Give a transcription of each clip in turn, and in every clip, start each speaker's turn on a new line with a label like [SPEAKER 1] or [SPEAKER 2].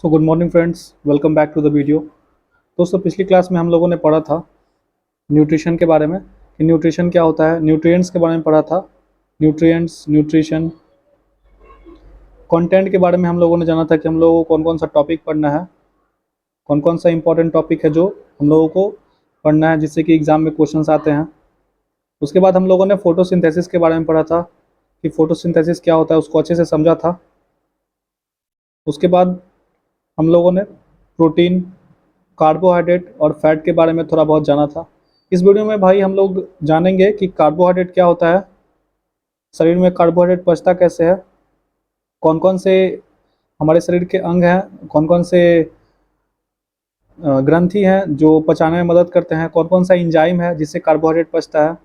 [SPEAKER 1] So good morning friends, welcome back to the video. दोस्तों, पिछली class में हम लोगों ने पढ़ा था न्यूट्रिशन के बारे में कि न्यूट्रिशन क्या होता है। न्यूट्रिएंट्स के बारे में पढ़ा था। न्यूट्रिएंट्स, न्यूट्रिशन, कंटेंट के बारे में हम लोगों ने जाना था कि हम लोगों को कौन कौन सा टॉपिक पढ़ना है, कौन कौन सा इंपॉर्टेंट टॉपिक है जो हम लोगों को पढ़ना है जिससे कि एग्ज़ाम में क्वेश्चंस आते हैं। उसके बाद हम लोगों ने फोटोसिंथेसिस के बारे में पढ़ा था कि फोटोसिंथेसिस क्या होता है, उसको अच्छे से समझा था। उसके बाद हम लोगों ने प्रोटीन, कार्बोहाइड्रेट और फैट के बारे में थोड़ा बहुत जाना था। इस वीडियो में भाई हम लोग जानेंगे कि कार्बोहाइड्रेट क्या होता है, शरीर में कार्बोहाइड्रेट पचता कैसे है, कौन कौन से हमारे शरीर के अंग हैं, कौन कौन से ग्रंथि हैं जो पचाने में मदद करते हैं, कौन कौन सा एंजाइम है जिससे कार्बोहाइड्रेट पचता है।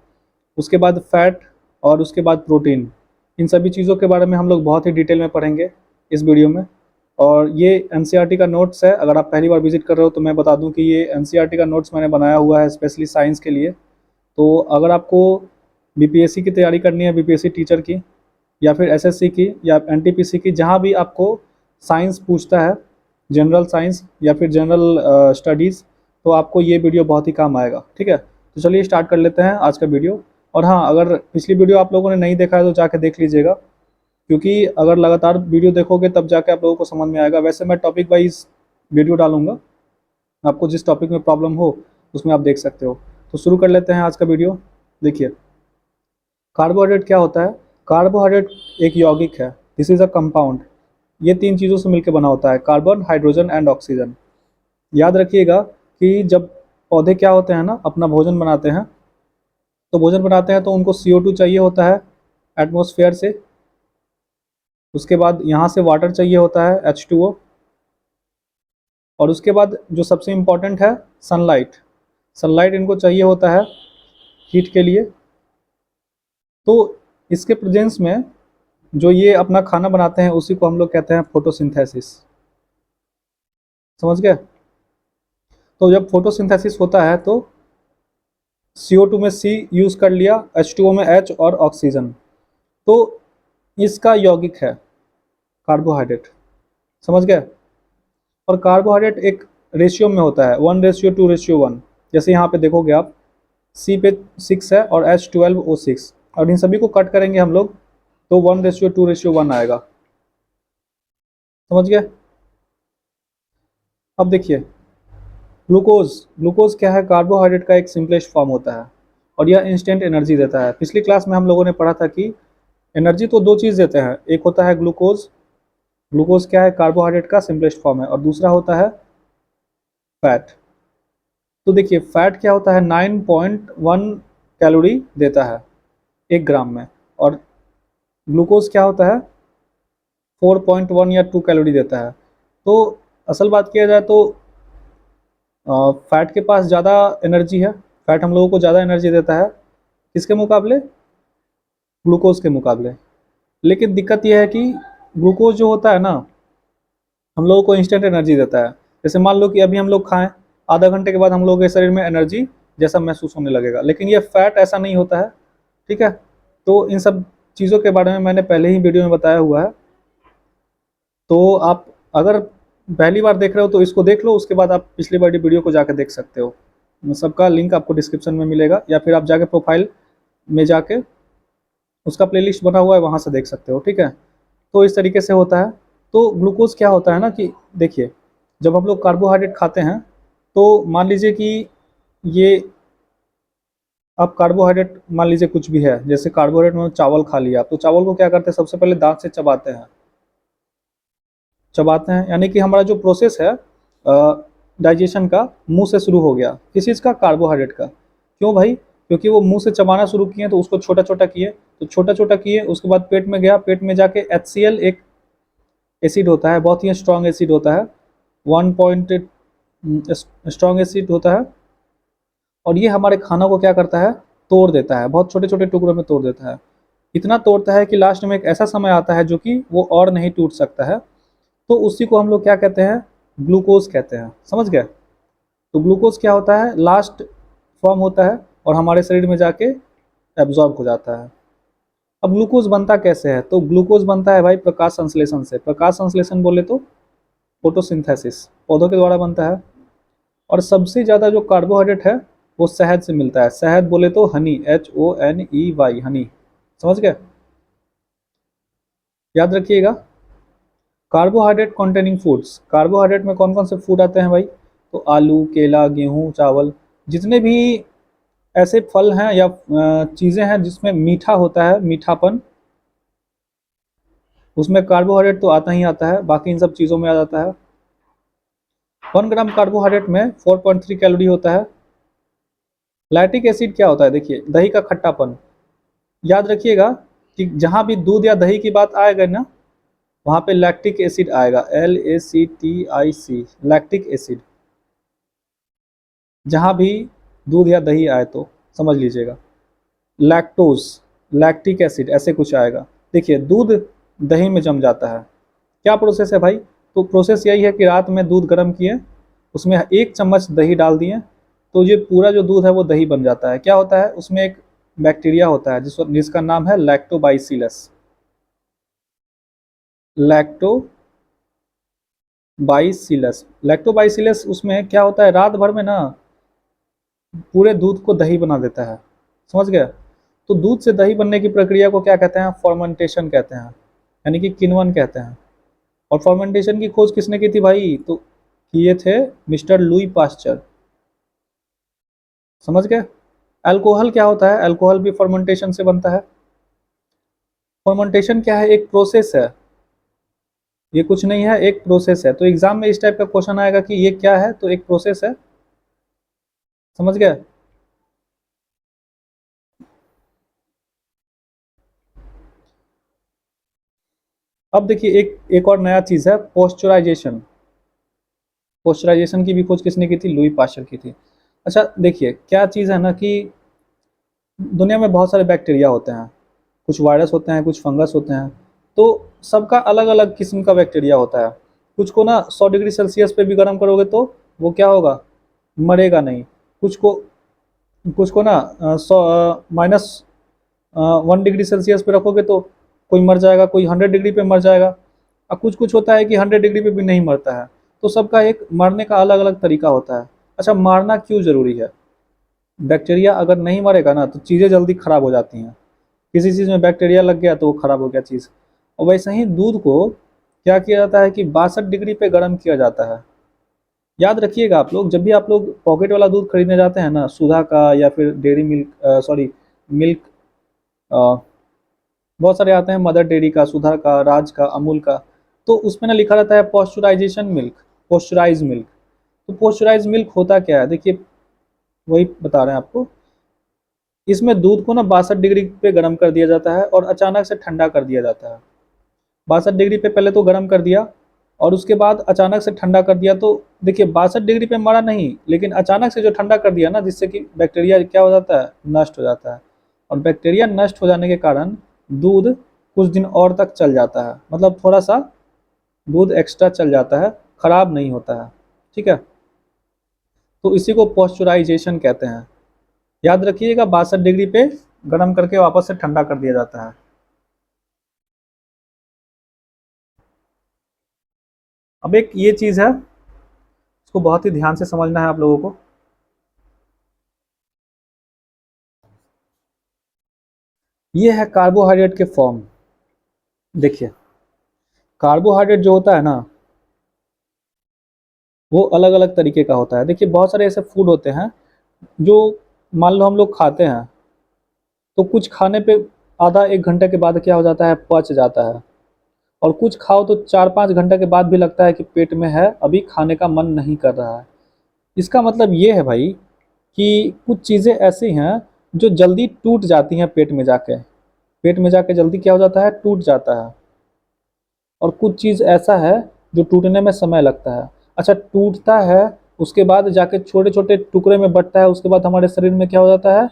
[SPEAKER 1] उसके बाद फैट और उसके बाद प्रोटीन। इन सभी चीज़ों के बारे में हम लोग बहुत ही डिटेल में पढ़ेंगे इस वीडियो में। और ये एनसीईआरटी का नोट्स है। अगर आप पहली बार विजिट कर रहे हो तो मैं बता दूं कि ये एनसीईआरटी का नोट्स मैंने बनाया हुआ है स्पेशली साइंस के लिए। तो अगर आपको बीपीएससी की तैयारी करनी है, बीपीएससी टीचर की या फिर एसएससी की या एनटीपीसी की, जहाँ भी आपको साइंस पूछता है, जनरल साइंस या फिर जनरल स्टडीज़, तो आपको ये वीडियो बहुत ही काम आएगा। ठीक है, तो चलिए स्टार्ट कर लेते हैं आज का वीडियो। और हाँ, अगर पिछली वीडियो आप लोगों ने नहीं देखा है तो जाके देख लीजिएगा, क्योंकि अगर लगातार वीडियो देखोगे तब जाके आप लोगों को समझ में आएगा। वैसे मैं टॉपिक वाइज वीडियो डालूंगा, आपको जिस टॉपिक में प्रॉब्लम हो उसमें आप देख सकते हो। तो शुरू कर लेते हैं आज का वीडियो। देखिए, कार्बोहाइड्रेट क्या होता है। कार्बोहाइड्रेट एक यौगिक है, दिस इज अ कंपाउंड। ये तीन चीज़ों से मिलकर बना होता है, कार्बन, हाइड्रोजन एंड ऑक्सीजन। याद रखिएगा कि जब पौधे क्या होते हैं ना, अपना भोजन बनाते हैं, तो भोजन बनाते हैं तो उनको CO2 चाहिए होता है एटमॉस्फेयर से। उसके बाद यहाँ से वाटर चाहिए होता है H2O। और उसके बाद जो सबसे इम्पॉर्टेंट है, सनलाइट। सनलाइट इनको चाहिए होता है हीट के लिए। तो इसके प्रेजेंस में जो ये अपना खाना बनाते हैं उसी को हम लोग कहते हैं फोटोसिंथेसिस। समझ गए। तो जब फोटोसिंथेसिस होता है तो CO2 में C यूज़ कर लिया, H2O में H और ऑक्सीजन। तो इसका यौगिक है कार्बोहाइड्रेट। समझ गए। और कार्बोहाइड्रेट एक रेशियो में होता है, 1:2:1। जैसे यहाँ पे देखोगे आप, C पे 6 है और H12O6, और इन सभी को कट करेंगे हम लोग तो 1:2:1 आएगा। समझ गए। अब देखिए, ग्लूकोज। ग्लूकोज क्या है, कार्बोहाइड्रेट का एक सिंपलेस्ट फॉर्म होता है और यह इंस्टेंट एनर्जी देता है। पिछली क्लास में हम लोगों ने पढ़ा था कि एनर्जी तो दो चीज़ देते हैं, एक होता है ग्लूकोज। ग्लूकोज क्या है, कार्बोहाइड्रेट का सिंपलेस्ट फॉर्म है। और दूसरा होता है फैट। तो देखिए, फैट क्या होता है, 9.1 कैलोरी देता है 1 ग्राम में। और ग्लूकोज क्या होता है, 4.1 या 2 कैलोरी देता है। तो असल बात किया जाए तो फैट के पास ज़्यादा एनर्जी है। फैट हम लोगों को ज़्यादा एनर्जी देता है, किसके मुकाबले, ग्लूकोज के मुकाबले। लेकिन दिक्कत यह है कि ग्लूकोज जो होता है ना, हम लोगों को इंस्टेंट एनर्जी देता है। जैसे मान लो कि अभी हम लोग खाएं, आधा घंटे के बाद हम लोगों के शरीर में एनर्जी जैसा महसूस होने लगेगा, लेकिन ये फैट ऐसा नहीं होता है। ठीक है, तो इन सब चीज़ों के बारे में मैंने पहले ही वीडियो में बताया हुआ है। तो आप अगर पहली बार देख रहे हो तो इसको देख लो, उसके बाद आप पिछली वाली वीडियो को जाकर देख सकते हो। सबका लिंक आपको डिस्क्रिप्शन में मिलेगा, या फिर आप जाके प्रोफाइल में जाके उसका प्लेलिस्ट बना हुआ है, वहाँ से देख सकते हो। ठीक है, तो इस तरीके से होता है। तो ग्लूकोज क्या होता है ना कि देखिए, जब हम लोग कार्बोहाइड्रेट खाते हैं तो मान लीजिए कि ये, अब कार्बोहाइड्रेट मान लीजिए कुछ भी है, जैसे कार्बोहाइड्रेट में चावल खा लिया, तो चावल को क्या करते हैं, सबसे पहले दांत से चबाते हैं। चबाते हैं यानी कि हमारा जो प्रोसेस है डाइजेशन का, मुंह से शुरू हो गया। किस चीज़ का, कार्बोहाइड्रेट का। क्यों भाई, क्योंकि वो मुंह से चबाना शुरू किए तो उसको छोटा छोटा किए, तो छोटा छोटा किए, उसके बाद पेट में गया, पेट में जाके HCl एक एसिड होता है, बहुत ही स्ट्रॉन्ग एसिड होता है, 1 स्ट्रॉन्ग एसिड होता है। और ये हमारे खाना को क्या करता है, तोड़ देता है, बहुत छोटे छोटे टुकड़ों में तोड़ देता है। इतना तोड़ता है कि लास्ट में एक ऐसा समय आता है जो कि वो और नहीं टूट सकता है। तो उसी को हम लोग क्या कहते हैं, ग्लूकोज कहते हैं। समझ गए। तो ग्लूकोज क्या होता है, लास्ट फॉर्म होता है और हमारे शरीर में जाके एब्जॉर्ब हो जाता है। अब ग्लूकोज बनता कैसे है, तो ग्लूकोज बनता है भाई प्रकाश संश्लेषण से। प्रकाश संश्लेषण बोले तो फोटोसिंथेसिस पौधों के द्वारा बनता है। और सबसे ज़्यादा जो कार्बोहाइड्रेट है वो शहद से मिलता है। शहद बोले तो हनी, HONEY, हनी, समझ गए। याद रखिएगा, कार्बोहाइड्रेट कंटेनिंग फूड्स, कार्बोहाइड्रेट में कौन कौन से फूड आते हैं भाई, तो आलू, केला, गेहूं, चावल, जितने भी ऐसे फल हैं या चीज़ें हैं जिसमें मीठा होता है, मीठापन, उसमें कार्बोहाइड्रेट तो आता ही आता है, बाकी इन सब चीज़ों में आ जाता है। 1 ग्राम कार्बोहाइड्रेट में 4.3 कैलोरी होता है। लैक्टिक एसिड क्या होता है, देखिए दही का खट्टापन। याद रखिएगा कि जहाँ भी दूध या दही की बात आएगा ना, वहाँ पे लैक्टिक एसिड आएगा, LACTIC, लैक्टिक एसिड। जहाँ भी दूध या दही आए तो समझ लीजिएगा। लैक्टोज, लैक्टिक एसिड, ऐसे कुछ आएगा। देखिए दूध दही में जम जाता है, क्या प्रोसेस है भाई, तो प्रोसेस यही है कि रात में दूध गर्म किए, उसमें 1 चम्मच दही डाल दिए, तो ये पूरा जो दूध है वो दही बन जाता है। क्या होता है उसमें, एक बैक्टीरिया होता है जिसका नाम है लैक्टोबाइसिलस। लैक्टोबाइसिलस उसमें क्या होता है, रात भर में ना पूरे दूध को दही बना देता है, समझ गया। तो दूध से दही बनने की प्रक्रिया को क्या कहते हैं, फर्मेंटेशन कहते हैं, यानी कि किण्वन कहते हैं। और फर्मेंटेशन की खोज किसने की थी भाई, तो किए थे मिस्टर लुई पास्चर, समझ गए। अल्कोहल क्या होता है, अल्कोहल भी फर्मेंटेशन से बनता है। फर्मेंटेशन क्या है, एक प्रोसेस है, ये कुछ नहीं है, एक प्रोसेस है। तो एग्जाम में इस टाइप का क्वेश्चन आएगा कि ये क्या है, तो एक प्रोसेस है, समझ गए। अब देखिए एक और नया चीज है, पोस्चराइजेशन। पोस्चराइजेशन की भी खोज किसने की थी, लुई पास्चर की थी। अच्छा देखिए क्या चीज़ है ना कि दुनिया में बहुत सारे बैक्टीरिया होते हैं, कुछ वायरस होते हैं, कुछ फंगस होते हैं, तो सबका अलग अलग किस्म का बैक्टीरिया होता है। कुछ को ना 100 डिग्री सेल्सियस पे भी गर्म करोगे तो वो क्या होगा, मरेगा नहीं। कुछ को ना -1 डिग्री सेल्सियस पे रखोगे तो कोई मर जाएगा, कोई 100 डिग्री पे मर जाएगा। और कुछ कुछ होता है कि 100 डिग्री पे भी नहीं मरता है। तो सबका एक मरने का अलग अलग तरीका होता है। अच्छा मारना क्यों ज़रूरी है, बैक्टीरिया अगर नहीं मरेगा ना तो चीज़ें जल्दी ख़राब हो जाती हैं। किसी चीज़ में बैक्टीरिया लग गया तो वो ख़राब हो गया चीज़। और वैसे ही दूध को क्या किया जाता है कि 62 डिग्री पे गर्म किया जाता है। याद रखिएगा आप लोग, जब भी आप लोग पॉकेट वाला दूध खरीदने जाते हैं ना, सुधा का या फिर डेयरी मिल्क, सॉरी मिल्क, बहुत सारे आते हैं, मदर डेयरी का, सुधा का, राज का, अमूल का, तो उसमें ना लिखा रहता है पॉस्चराइजेशन मिल्क, पॉस्चराइज मिल्क। तो पॉस्चराइज मिल्क होता क्या है, देखिए वही बता रहे हैं आपको। इसमें दूध को ना 62 डिग्री पे गर्म कर दिया जाता है और अचानक से ठंडा कर दिया जाता है। 62 डिग्री पे पहले तो गर्म कर दिया और उसके बाद अचानक से ठंडा कर दिया। तो देखिए 62 डिग्री पे मरा नहीं, लेकिन अचानक से जो ठंडा कर दिया ना, जिससे कि बैक्टीरिया क्या हो जाता है, नष्ट हो जाता है। और बैक्टीरिया नष्ट हो जाने के कारण दूध कुछ दिन और तक चल जाता है, मतलब थोड़ा सा दूध एक्स्ट्रा चल जाता है, खराब नहीं होता है, ठीक है। तो इसी को पॉस्चराइजेशन कहते हैं। याद रखिएगा 62 डिग्री पे गर्म करके वापस से ठंडा कर दिया जाता है। अब एक ये चीज़ है, इसको बहुत ही ध्यान से समझना है आप लोगों को। ये है कार्बोहाइड्रेट के फॉर्म। देखिए कार्बोहाइड्रेट जो होता है ना वो अलग अलग तरीके का होता है। देखिए बहुत सारे ऐसे फूड होते हैं जो मान लो हम लोग खाते हैं, तो कुछ खाने पे आधा 1 घंटे के बाद क्या हो जाता है, पच जाता है। और कुछ खाओ तो 4-5 घंटे के बाद भी लगता है कि पेट में है, अभी खाने का मन नहीं कर रहा है। इसका मतलब ये है भाई कि कुछ चीज़ें ऐसी हैं जो जल्दी टूट जाती हैं पेट में जाके, पेट में जाके जल्दी क्या हो जाता है, टूट जाता है। और कुछ चीज़ ऐसा है जो टूटने में समय लगता है। अच्छा टूटता है, उसके बाद जाके छोटे छोटे टुकड़े में बँटता है, उसके बाद हमारे शरीर में क्या हो जाता है,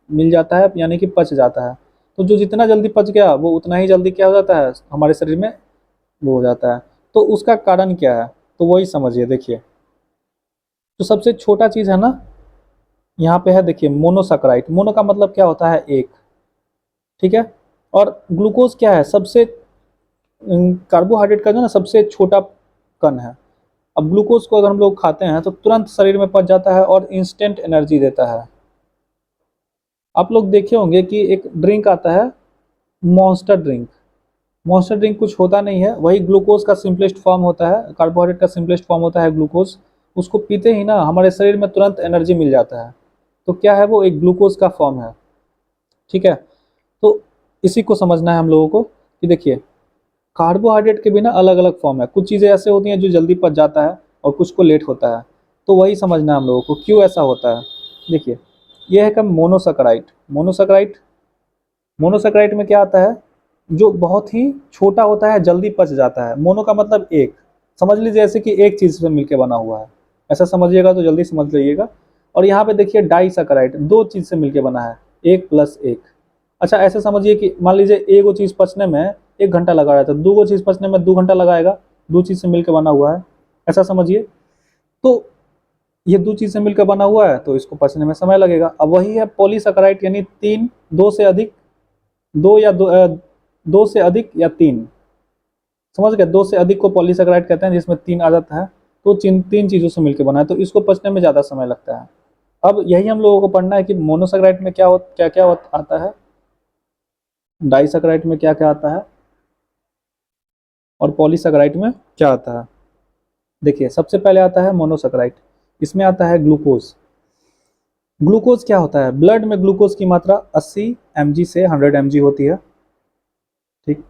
[SPEAKER 1] मिल जाता है, यानी कि पच जाता है। तो जो जितना जल्दी पच गया वो उतना ही जल्दी क्या हो जाता है, हमारे शरीर में वो हो जाता है। तो उसका कारण क्या है, तो वही समझिए। देखिए तो सबसे छोटा चीज़ है ना, यहाँ पे है देखिए मोनोसैकेराइड। मोनो का मतलब क्या होता है, एक, ठीक है। और ग्लूकोज क्या है, सबसे कार्बोहाइड्रेट का जो ना सबसे छोटा कण है। अब ग्लूकोज को अगर हम लोग खाते हैं तो तुरंत शरीर में पच जाता है और इंस्टेंट एनर्जी देता है। आप लोग देखे होंगे कि एक ड्रिंक आता है मॉन्स्टर ड्रिंक। मॉन्स्टर ड्रिंक कुछ होता नहीं है, वही ग्लूकोज का सिंपलेस्ट फॉर्म होता है, कार्बोहाइड्रेट का सिंपलेस्ट फॉर्म होता है ग्लूकोज। उसको पीते ही ना हमारे शरीर में तुरंत एनर्जी मिल जाता है। तो क्या है, वो एक ग्लूकोज का फॉर्म है। ठीक है, तो इसी को समझना है हम लोगों को कि देखिए, कार्बोहाइड्रेट के भी ना अलग अलग फॉर्म है। कुछ चीज़ें ऐसे होती हैं जो जल्दी पच जाता है और कुछ को लेट होता है। तो वही समझना है हम लोगों को क्यों ऐसा होता है। देखिए, यह है कि मोनोसैकेराइड। मोनोसैकेराइड मोनोसैकेराइड में क्या आता है, जो बहुत ही छोटा होता है, जल्दी पच जाता है। मोनो का मतलब एक, समझ लीजिए जैसे कि एक चीज़ से मिलकर बना हुआ है, ऐसा समझिएगा तो जल्दी समझ लीजिएगा। और यहाँ पे देखिए डाइसैकेराइड, दो चीज़ से मिलकर बना है, एक प्लस एक। अच्छा, ऐसे समझिए कि मान लीजिए एक वो चीज़ पचने में 1 घंटा लगा रहा था, दो वो चीज़ पचने में 2 घंटा लगाएगा। दो चीज़ से मिलकर बना हुआ है, ऐसा समझिए। तो ये दो चीज़ से मिलकर बना हुआ है तो इसको पचने में समय लगेगा। अब वही है पॉलीसैकेराइड, यानी तीन, दो से अधिक, दो से अधिक या तीन, समझ गए, दो से अधिक को पॉलीसैकेराइड कहते हैं, जिसमें तीन आ जाता है। तो तीन चीज़ों से मिलकर बना है, तो इसको पचने में ज़्यादा समय लगता है। अब यही हम लोगों को पढ़ना है कि मोनोसैकेराइड में क्या क्या आता है, डाइसैकेराइड में क्या क्या आता है, और पॉलीसैकेराइड में क्या आता है। देखिए, सबसे पहले आता है मोनोसैकेराइड। इसमें आता है ग्लूकोज। ग्लूकोज क्या होता है, ब्लड में ग्लूकोज की मात्रा 80 mg से 100 mg होती है। ठीक,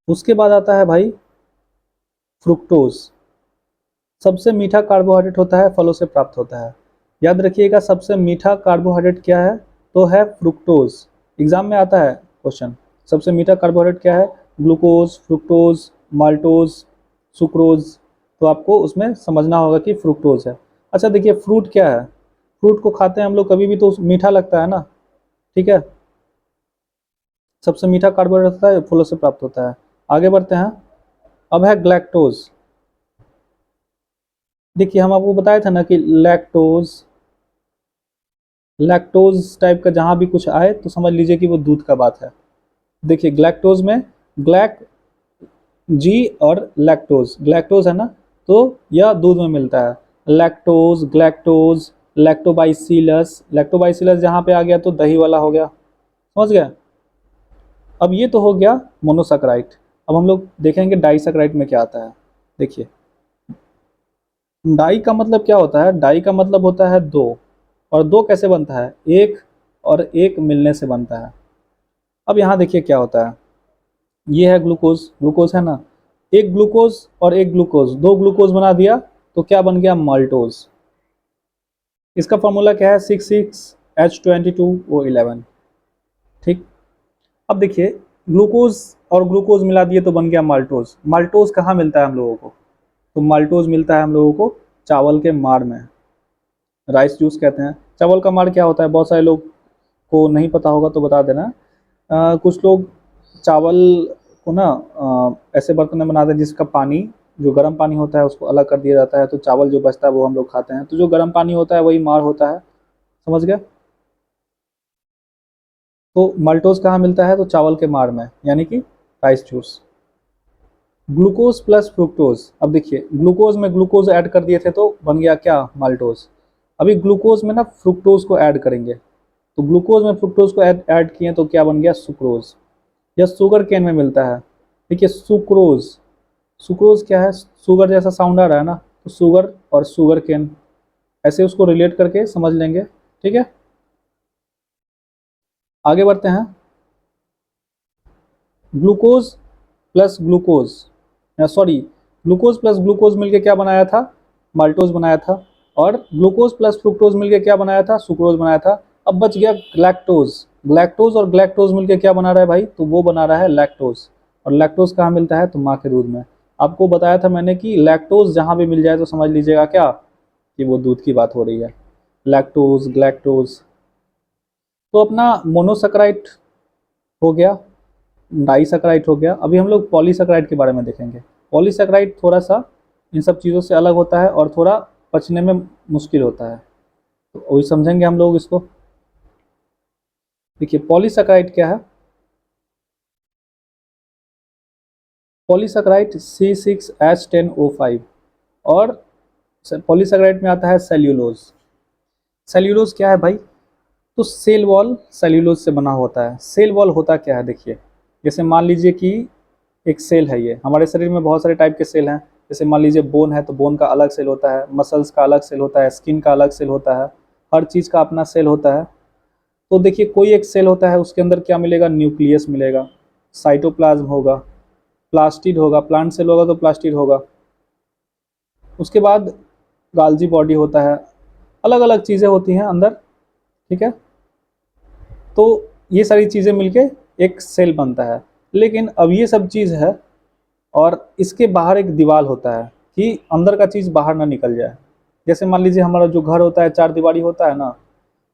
[SPEAKER 1] उसके बाद आता है भाई फ्रुक्टोज। सबसे मीठा कार्बोहाइड्रेट होता है, फलों से प्राप्त होता है। याद रखिएगा, सबसे मीठा कार्बोहाइड्रेट क्या है, तो है फ्रुक्टोज। एग्जाम में आता है क्वेश्चन, सबसे मीठा कार्बोहाइड्रेट क्या है, ग्लूकोज, फ्रुक्टोज, माल्टोज, सुक्रोज। तो आपको उसमें समझना होगा कि फ्रुक्टोज है। अच्छा देखिए, फ्रूट क्या है, फ्रूट को खाते हैं हम लोग कभी भी तो मीठा लगता है ना। ठीक है, सबसे मीठा कार्बोहाइड्रेट होता है, फलों से प्राप्त होता है। आगे बढ़ते हैं, अब है ग्लैक्टोज। देखिए, हम आपको बताया था ना कि लैक्टोज, लैक्टोज टाइप का जहाँ भी कुछ आए तो समझ लीजिए कि वो दूध का बात है। देखिए, ग्लैक्टोज में ग्लैक जी और लैक्टोज, ग्लैक्टोज है ना, तो यह दूध में मिलता है। लैक्टोज, ग्लैक्टोज, लैक्टोबाइसिलस, लैक्टोबाइसिलस जहाँ पे आ गया तो दही वाला हो गया, समझ गया। अब ये तो हो गया मोनोसैकेराइड। अब हम लोग देखेंगे डाइसैकेराइड में क्या आता है। देखिए, डाई का मतलब क्या होता है, डाई का मतलब होता है दो। और दो कैसे बनता है, एक और एक मिलने से बनता है। अब यहाँ देखिए क्या होता है, ये है ग्लूकोज, ग्लूकोज है ना, एक ग्लूकोज और एक ग्लूकोज, दो ग्लूकोज बना दिया तो क्या बन गया, माल्टोज। इसका फॉर्मूला क्या है, 66H22O11। ठीक, अब देखिए, ग्लूकोज और ग्लूकोज मिला दिए तो बन गया माल्टोज। माल्टोज कहाँ मिलता है हम लोगों को, तो माल्टोज मिलता है हम लोगों को चावल के माड़ में, राइस जूस कहते हैं। चावल का माड़ क्या होता है, बहुत सारे लोग को नहीं पता होगा तो बता देना। कुछ लोग चावल को ना ऐसे बर्तन में बनाते हैं जिसका पानी, जो गर्म पानी होता है उसको अलग कर दिया जाता है, तो चावल जो बचता है वो हम लोग खाते हैं। तो जो गर्म पानी होता है वही माड़ होता है, समझ गए। तो माल्टोज कहाँ मिलता है, तो चावल के माड़ में, यानी कि rice juice. Glucose plus fructose, अब देखिए ग्लूकोज में ग्लूकोज ऐड कर दिए थे तो बन गया क्या, माल्टोज। अभी ग्लूकोज में ना फ्रुक्टोज को ऐड करेंगे, तो ग्लूकोज में फ्रुक्टोज को ऐड किए तो क्या बन गया, सुक्रोज। यह शुगर केन में मिलता है। देखिए, सुक्रोज, सुक्रोज क्या है, शुगर जैसा साउंड आ रहा है ना, तो शुगर और शुगर केन, ऐसे उसको रिलेट करके समझ लेंगे। ठीक है, आगे बढ़ते हैं। Glucose plus glucose, sorry, glucose plus glucose मिलके क्या बनाया था, माल्टोज बनाया था। और ग्लूकोज प्लस फ्रुक्टोज मिलके क्या बनाया था, सुक्रोज बनाया था। अब बच गया ग्लैक्टोज। ग्लैक्टोज और ग्लैक्टोज मिलके क्या बना रहा है भाई, तो वो बना रहा है लैक्टोज। और लैक्टोज कहाँ मिलता है, तो माँ के दूध में। आपको बताया था मैंने कि लैक्टोज जहाँ भी मिल जाए तो समझ लीजिएगा क्या, कि वो दूध की बात हो रही है। Lactose, galactose. तो अपना मोनोसैकेराइड हो गया, डाइसैकेराइड हो गया। अभी हम लोग पॉलीसैकेराइड के बारे में देखेंगे। पॉलीसैकेराइड थोड़ा सा इन सब चीज़ों से अलग होता है और थोड़ा पचने में मुश्किल होता है, तो वही समझेंगे हम लोग इसको। देखिए, पॉलीसैकेराइड क्या है, पॉलीसैकेराइड C6H10O5 और पॉलीसैकेराइड में आता है सेल्यूलोज। सेल्यूलोज क्या है भाई? तो सेल वॉल सेल्यूलोज से बना होता है। सेल वॉल होता क्या है देखिए, जैसे मान लीजिए कि एक सेल है, ये हमारे शरीर में बहुत सारे टाइप के सेल हैं। जैसे मान लीजिए बोन है तो बोन का अलग सेल होता है, मसल्स का अलग सेल होता है, स्किन का अलग सेल होता है, हर चीज़ का अपना सेल होता है। तो देखिए कोई एक सेल होता है, उसके अंदर क्या मिलेगा? न्यूक्लियस मिलेगा, साइटोप्लाज्म होगा, प्लास्टिड होगा, प्लांट सेल होगा तो प्लास्टिड होगा, उसके बाद गाल्जी बॉडी होता है, अलग अलग चीज़ें होती हैं अंदर, ठीक है। तो ये सारी चीज़ें मिलके एक सेल बनता है। लेकिन अब ये सब चीज़ है और इसके बाहर एक दीवार होता है कि अंदर का चीज़ बाहर ना निकल जाए। जैसे मान लीजिए हमारा जो घर होता है चार दीवारी होता है ना,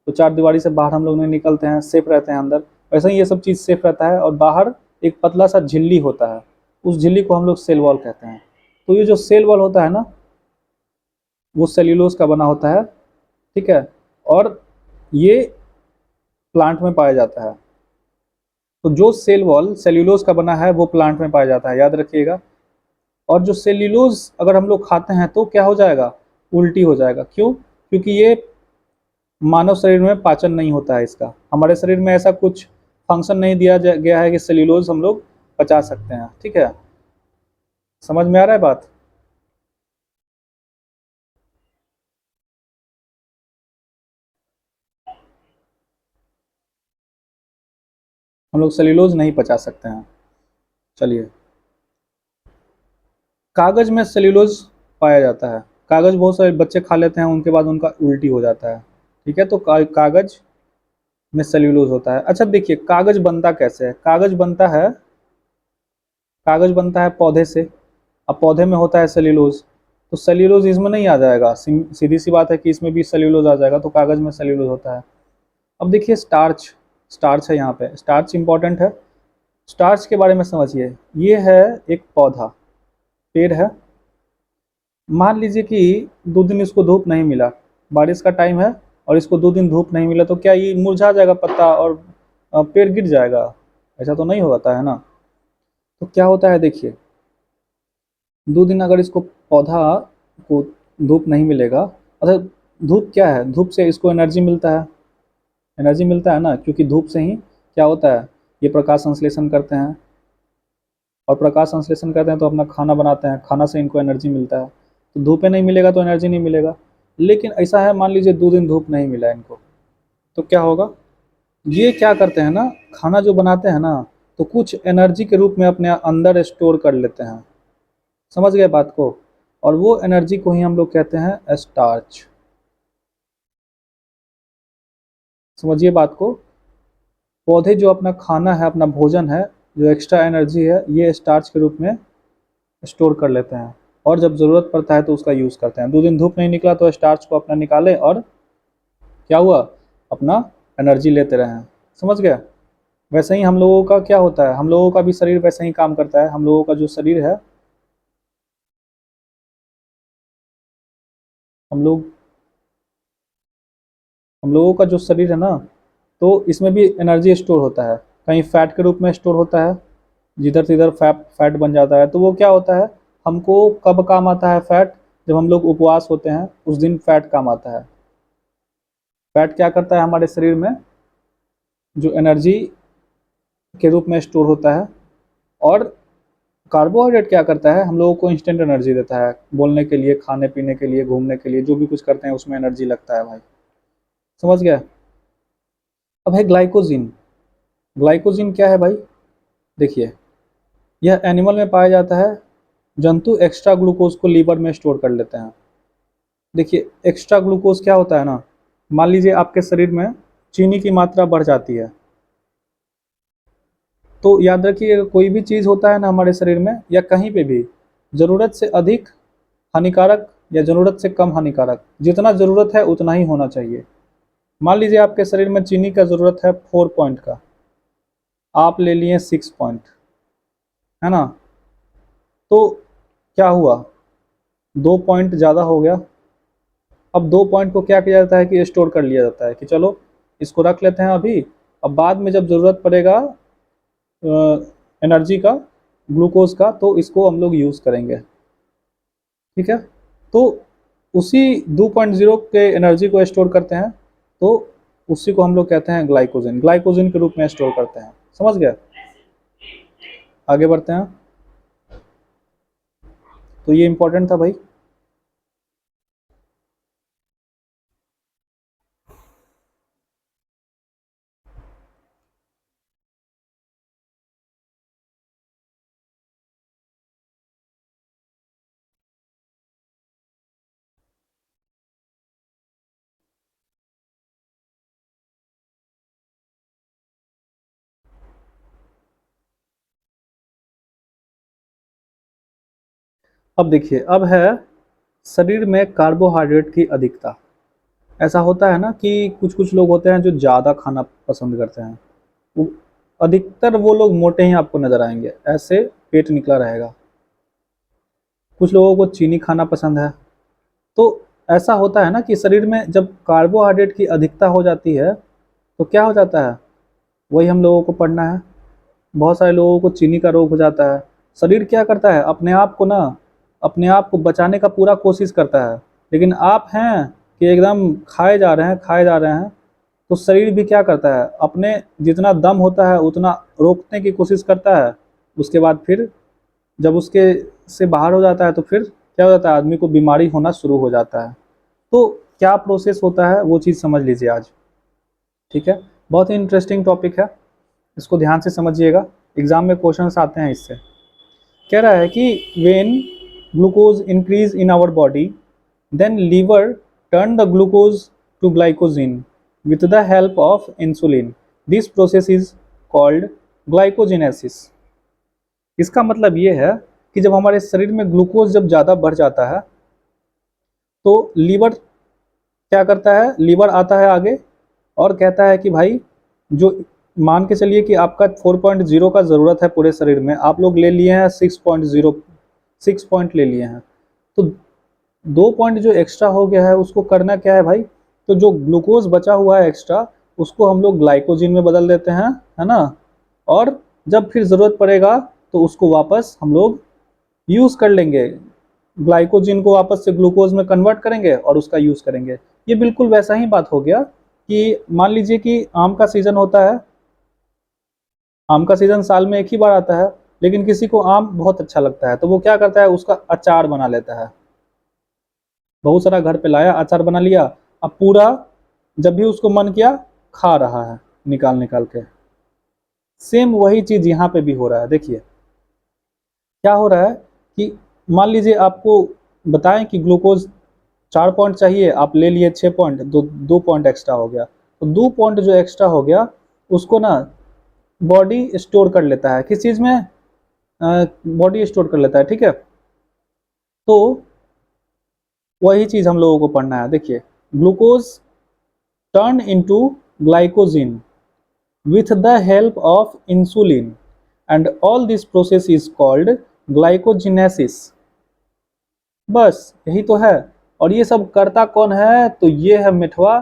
[SPEAKER 1] तो चार दीवारी से बाहर हम लोग नहीं निकलते हैं, सेफ रहते हैं अंदर। वैसे ही ये सब चीज़ सेफ रहता है और बाहर एक पतला सा झिल्ली होता है, उस झिल्ली को हम लोग सेल वॉल कहते हैं। तो ये जो सेल वॉल होता है ना, वो सेल्यूलोज का बना होता है, ठीक है। और ये प्लांट में पाया जाता है। तो जो सेल वॉल सेल्यूलोज का बना है वो प्लांट में पाया जाता है, याद रखिएगा। और जो सेल्यूलोज अगर हम लोग खाते हैं तो क्या हो जाएगा? उल्टी हो जाएगा। क्यों? क्योंकि ये मानव शरीर में पाचन नहीं होता है इसका। हमारे शरीर में ऐसा कुछ फंक्शन नहीं दिया गया है कि सेल्यूलोज हम लोग पचा सकते हैं, ठीक है। समझ में आ रहा है बात? हम लोग सेल्यूलोज नहीं पचा सकते हैं। चलिए, कागज में सेल्यूलोज पाया जाता है। कागज बहुत सारे बच्चे खा लेते हैं, उनके बाद उनका उल्टी हो जाता है, ठीक है। तो कागज में सेल्यूलोज होता है। अच्छा देखिए, कागज बनता कैसे है? कागज बनता है पौधे से। अब पौधे में होता है सेल्यूलोज, तो सेल्यूलोज इसमें नहीं आ जाएगा, सीधी सी बात है कि इसमें भी सेल्यूलोज आ जाएगा, तो कागज में सेल्यूलोज होता है। अब देखिए स्टार्च, स्टार्च है यहाँ पे, स्टार्च इंपॉर्टेंट है। स्टार्च के बारे में समझिए, ये है एक पौधा, पेड़ है। मान लीजिए कि 2 दिन इसको धूप नहीं मिला, बारिश का टाइम है और इसको 2 दिन धूप नहीं मिला, तो क्या ये मुरझा जाएगा पत्ता और पेड़ गिर जाएगा? ऐसा तो नहीं होता है ना। तो क्या होता है देखिए, 2 दिन अगर इसको पौधा को धूप नहीं मिलेगा, अच्छा धूप क्या है? धूप से इसको एनर्जी मिलता है, एनर्जी मिलता है ना, क्योंकि धूप से ही क्या होता है, ये प्रकाश संश्लेषण करते हैं और प्रकाश संश्लेषण करते हैं तो अपना खाना बनाते हैं, खाना से इनको एनर्जी मिलता है। तो धूप में नहीं मिलेगा तो एनर्जी नहीं मिलेगा। लेकिन ऐसा है, मान लीजिए 2 दिन धूप नहीं मिला इनको, तो क्या होगा? ये क्या करते हैं ना, खाना जो बनाते हैं ना, तो कुछ एनर्जी के रूप में अपने अंदर स्टोर कर लेते हैं। समझ गए बात को? और वो एनर्जी को ही हम लोग कहते हैं स्टार्च। समझिए बात को। पौधे जो अपना खाना है, अपना भोजन है, जो एक्स्ट्रा एनर्जी है, ये स्टार्च के रूप में स्टोर कर लेते हैं और जब ज़रूरत पड़ता है तो उसका यूज़ करते हैं। 2 दिन धूप नहीं निकला तो स्टार्च को अपना निकाले और क्या हुआ, अपना एनर्जी लेते रहें। समझ गया? वैसे ही हम लोगों का क्या होता है, हम लोगों का भी शरीर वैसे ही काम करता है। हम लोगों का जो शरीर है, हम लोग हम लोगों का जो शरीर है ना, तो इसमें भी एनर्जी स्टोर होता है। कहीं फैट के रूप में स्टोर होता है, जिधर तिधर फैट बन जाता है। तो वो क्या होता है, हमको कब काम आता है फैट? जब हम लोग उपवास होते हैं उस दिन फैट काम आता है। फैट क्या करता है हमारे शरीर में, जो एनर्जी के रूप में स्टोर होता है। और कार्बोहाइड्रेट क्या करता है, हम लोगों को इंस्टेंट एनर्जी देता है, बोलने के लिए, खाने पीने के लिए, घूमने के लिए, जो भी कुछ करते हैं उसमें एनर्जी लगता है भाई। समझ गया? अब है ग्लाइकोजिन। ग्लाइकोजिन क्या है भाई? देखिए, यह एनिमल में पाया जाता है। जंतु एक्स्ट्रा ग्लूकोज को लीवर में स्टोर कर लेते हैं। देखिए एक्स्ट्रा ग्लूकोज क्या होता है ना, मान लीजिए आपके शरीर में चीनी की मात्रा बढ़ जाती है, तो याद रखिए कोई भी चीज़ होता है ना हमारे शरीर में या कहीं पे भी, ज़रूरत से अधिक हानिकारक या ज़रूरत से कम हानिकारक, जितना ज़रूरत है उतना ही होना चाहिए। मान लीजिए आपके शरीर में चीनी का ज़रूरत है 4 पॉइंट का, आप ले लिए 6 पॉइंट, है ना। तो क्या हुआ, 2 पॉइंट ज़्यादा हो गया। अब 2 पॉइंट को क्या किया जाता है कि स्टोर कर लिया जाता है कि चलो इसको रख लेते हैं अभी, अब बाद में जब ज़रूरत पड़ेगा एनर्जी का, ग्लूकोज का, तो इसको हम लोग यूज़ करेंगे। ठीक है, तो उसी 2.0 के एनर्जी को स्टोर करते हैं, तो उसी को हम लोग कहते हैं ग्लाइकोजन, ग्लाइकोजन के रूप में स्टोर करते हैं। समझ गए? आगे बढ़ते हैं। तो ये इंपॉर्टेंट था भाई। अब देखिए, अब है शरीर में कार्बोहाइड्रेट की अधिकता। ऐसा होता है ना कि कुछ कुछ लोग होते हैं जो ज़्यादा खाना पसंद करते हैं, वो अधिकतर वो लोग मोटे ही आपको नजर आएंगे, ऐसे पेट निकला रहेगा। कुछ लोगों को चीनी खाना पसंद है। तो ऐसा होता है ना कि शरीर में जब कार्बोहाइड्रेट की अधिकता हो जाती है तो क्या हो जाता है, वही हम लोगों को पढ़ना है। बहुत सारे लोगों को चीनी का रोग हो जाता है। शरीर क्या करता है, अपने आप को ना, अपने आप को बचाने का पूरा कोशिश करता है, लेकिन आप हैं कि एकदम खाए जा रहे हैं, खाए जा रहे हैं, तो शरीर भी क्या करता है, अपने जितना दम होता है उतना रोकने की कोशिश करता है। उसके बाद फिर जब उसके से बाहर हो जाता है तो फिर क्या हो जाता है, आदमी को बीमारी होना शुरू हो जाता है। तो क्या प्रोसेस होता है वो चीज़ समझ लीजिए आज। ठीक है, बहुत ही इंटरेस्टिंग टॉपिक है, इसको ध्यान से समझिएगा, एग्जाम में क्वेश्चंस आते हैं इससे। कह रहा है कि when glucose increase in our body then liver turn the glucose to glycogen with the help of insulin, this process is called glycogenesis. इसका मतलब ये है कि जब हमारे शरीर में ग्लूकोज जब ज़्यादा बढ़ जाता है तो लीवर क्या करता है, लीवर आता है आगे और कहता है कि भाई, जो मान के चलिए कि आपका 4.0 का ज़रूरत है पूरे शरीर में, आप लोग ले लिए हैं 6.0, 6 पॉइंट ले लिए हैं, तो 2 पॉइंट जो एक्स्ट्रा हो गया है उसको करना क्या है भाई, तो जो ग्लूकोज बचा हुआ है एक्स्ट्रा उसको हम लोग ग्लाइकोजिन में बदल देते हैं, है ना। और जब फिर ज़रूरत पड़ेगा तो उसको वापस हम लोग यूज़ कर लेंगे, ग्लाइकोजिन को वापस से ग्लूकोज में कन्वर्ट करेंगे और उसका यूज़ करेंगे। ये बिल्कुल वैसा ही बात हो गया कि मान लीजिए कि आम का सीज़न होता है, आम का सीज़न साल में एक ही बार आता है, लेकिन किसी को आम बहुत अच्छा लगता है तो वो क्या करता है, उसका अचार बना लेता है। बहुत सारा घर पे लाया, अचार बना लिया, अब पूरा जब भी उसको मन किया खा रहा है निकाल निकाल के। सेम वही चीज़ यहाँ पे भी हो रहा है। देखिए क्या हो रहा है कि मान लीजिए आपको बताएं कि ग्लूकोज 4 पॉइंट चाहिए, आप ले लिए 6 पॉइंट, 2 पॉइंट एक्स्ट्रा हो गया, तो 2 पॉइंट जो एक्स्ट्रा हो गया उसको ना बॉडी स्टोर कर लेता है, किस चीज़ में, बॉडी स्टोर कर लेता है। ठीक है, तो वही चीज़ हम लोगों को पढ़ना है। देखिए, glucose turn into glycogen with the help of insulin and all this process is called glycogenesis। बस यही तो है। और ये सब करता कौन है, तो ये है मिठवा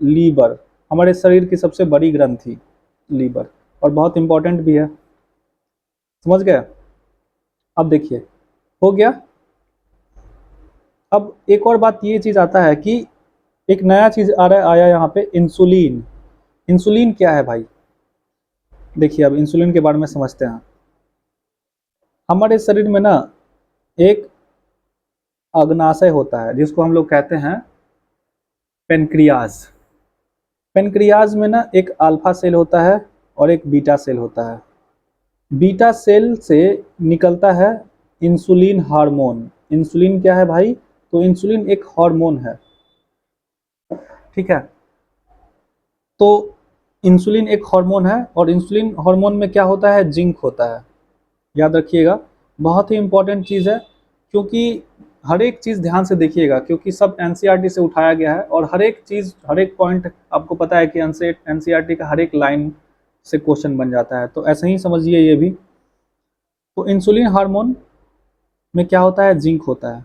[SPEAKER 1] लीवर, हमारे शरीर की सबसे बड़ी ग्रंथि लीवर, और बहुत इंपॉर्टेंट भी है। समझ गए? अब देखिए हो गया। अब एक और बात ये चीज़ आता है कि एक नया चीज़ आ रहा है, आया यहाँ पे, इंसुलिन। इंसुलिन क्या है भाई? देखिए अब इंसुलिन के बारे में समझते हैं। हमारे शरीर में ना एक अग्नाशय होता है जिसको हम लोग कहते हैं पेनक्रियाज। पेनक्रियाज में ना एक अल्फा सेल होता है और एक बीटा सेल होता है। बीटा सेल से निकलता है इंसुलिन हार्मोन। इंसुलिन क्या है भाई, तो इंसुलिन एक हार्मोन है। ठीक है, तो इंसुलिन एक हार्मोन है और इंसुलिन हार्मोन में क्या होता है, जिंक होता है। याद रखिएगा, बहुत ही इंपॉर्टेंट चीज़ है, क्योंकि हर एक चीज़ ध्यान से देखिएगा, क्योंकि सब एनसीईआरटी से उठाया गया है और हर एक चीज़, हर एक पॉइंट आपको पता है कि एनसीईआरटी का हर एक लाइन से क्वेश्चन बन जाता है, तो ऐसे ही समझिए ये भी। तो इंसुलिन हार्मोन में क्या होता है, जिंक होता है।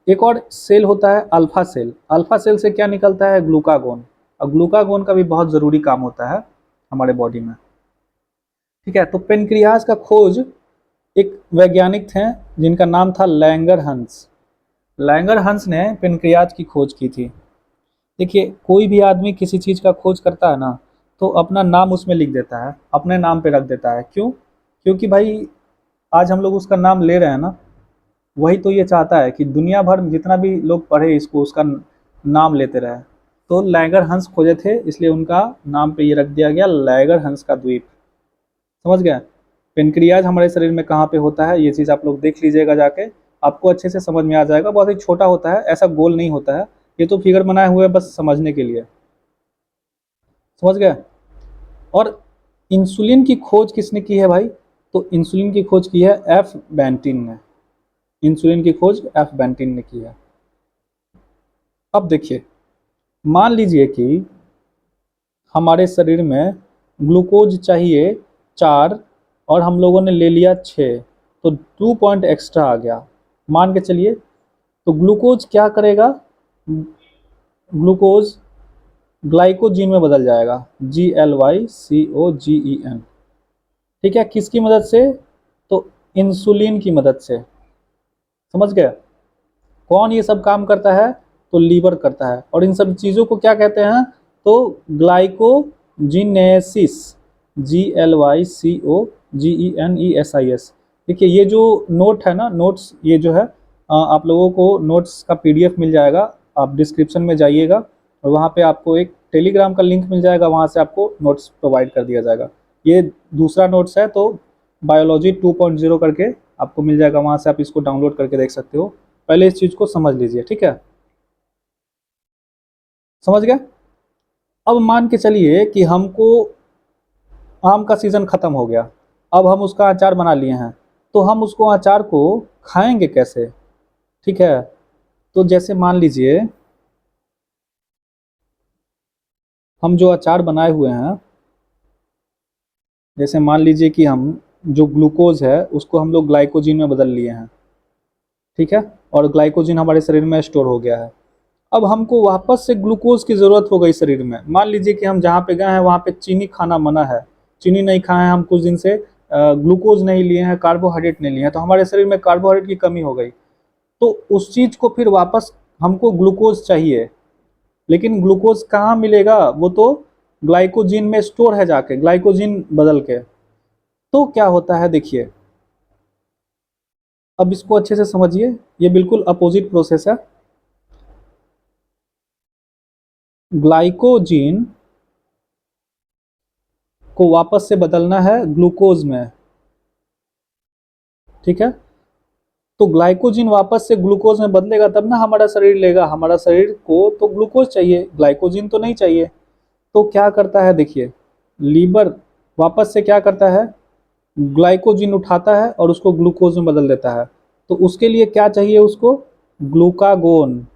[SPEAKER 1] एक और सेल होता है अल्फा सेल। अल्फा सेल से क्या निकलता है, ग्लूकागोन, और ग्लूकागोन का भी बहुत ज़रूरी काम होता है हमारे बॉडी में। ठीक है, तो पेनक्रियाज का खोज एक वैज्ञानिक थे जिनका नाम था लैंगर हंस। लैंगर हंस ने पेनक्रियाज की खोज की थी। देखिए, कोई भी आदमी किसी चीज़ का खोज करता है ना, तो अपना नाम उसमें लिख देता है, अपने नाम पे रख देता है। क्यों? क्योंकि भाई आज हम लोग उसका नाम ले रहे हैं ना, वही तो ये चाहता है कि दुनिया भर में जितना भी लोग पढ़े इसको, उसका नाम लेते रहे। तो लैंगर हंस खोजे थे, इसलिए उनका नाम पे ये रख दिया गया लैंगर हंस का द्वीप। समझ गए? पेनक्रियाज हमारे शरीर में कहाँ पे होता है, ये चीज़ आप लोग देख लीजिएगा जाके, आपको अच्छे से समझ में आ जाएगा। बहुत ही छोटा होता है, ऐसा गोल नहीं होता है, ये तो फिगर बनाए हुए है बस समझने के लिए। समझ गए? और इंसुलिन की खोज किसने की है भाई? तो इंसुलिन की खोज की है एफ बेंटिन ने। इंसुलिन की खोज एफ बेंटिन ने की है। अब देखिए, मान लीजिए कि हमारे शरीर में ग्लूकोज चाहिए 4 और हम लोगों ने ले लिया 6, तो 2 पॉइंट एक्स्ट्रा आ गया। मान के चलिए, तो ग्लूकोज क्या करेगा? ग्लूकोज ग्लाइकोजीन में बदल जाएगा, GLYCOGEN। ठीक है, किसकी मदद से? तो इंसुलिन की मदद से। समझ गए? कौन ये सब काम करता है? तो लीवर करता है। और इन सब चीज़ों को क्या कहते हैं? तो ग्लाइकोजिनेसिस, GLYCOGENESIS। देखिए, ये जो नोट है ना, नोट्स ये जो है, आप लोगों को नोट्स का PDF मिल जाएगा। आप डिस्क्रिप्शन में जाइएगा और वहाँ पे आपको एक टेलीग्राम का लिंक मिल जाएगा, वहाँ से आपको नोट्स प्रोवाइड कर दिया जाएगा। ये दूसरा नोट्स है, तो बायोलॉजी 2.0 करके आपको मिल जाएगा, वहाँ से आप इसको डाउनलोड करके देख सकते हो। पहले इस चीज़ को समझ लीजिए, ठीक है? समझ गए? अब मान के चलिए कि हमको आम का सीज़न ख़त्म हो गया, अब हम उसका अचार बना लिए हैं, तो हम उसको अचार को खाएंगे कैसे? ठीक है, तो जैसे मान लीजिए हम जो अचार बनाए हुए हैं, जैसे मान लीजिए कि हम जो ग्लूकोज है उसको हम लोग ग्लाइकोजिन में बदल लिए हैं। ठीक है, और ग्लाइकोजिन हमारे शरीर में स्टोर हो गया है। अब हमको वापस से ग्लूकोज की ज़रूरत हो गई शरीर में। मान लीजिए कि हम जहाँ पे गए हैं वहाँ पे चीनी खाना मना है, चीनी नहीं खाए हैं हम कुछ दिन से, ग्लूकोज नहीं लिए हैं, कार्बोहाइड्रेट नहीं लिए हैं, तो हमारे शरीर में कार्बोहाइड्रेट की कमी हो गई। तो उस चीज़ को फिर वापस हमको ग्लूकोज चाहिए, लेकिन ग्लूकोज कहाँ मिलेगा? वो तो ग्लाइकोजिन में स्टोर है जाके, ग्लाइकोजिन बदल के। तो क्या होता है देखिए, अब इसको अच्छे से समझिए, ये बिल्कुल अपोजिट प्रोसेस है। ग्लाइकोजिन को वापस से बदलना है ग्लूकोज में। ठीक है, तो ग्लाइकोजिन वापस से ग्लूकोज में बदलेगा तब ना हमारा शरीर लेगा। हमारा शरीर को तो ग्लूकोज चाहिए, ग्लाइकोजिन तो नहीं चाहिए। तो क्या करता है देखिए, लीवर वापस से क्या करता है? ग्लाइकोजिन उठाता है और उसको ग्लूकोज में बदल देता है। तो उसके लिए क्या चाहिए उसको? ग्लूकागोन।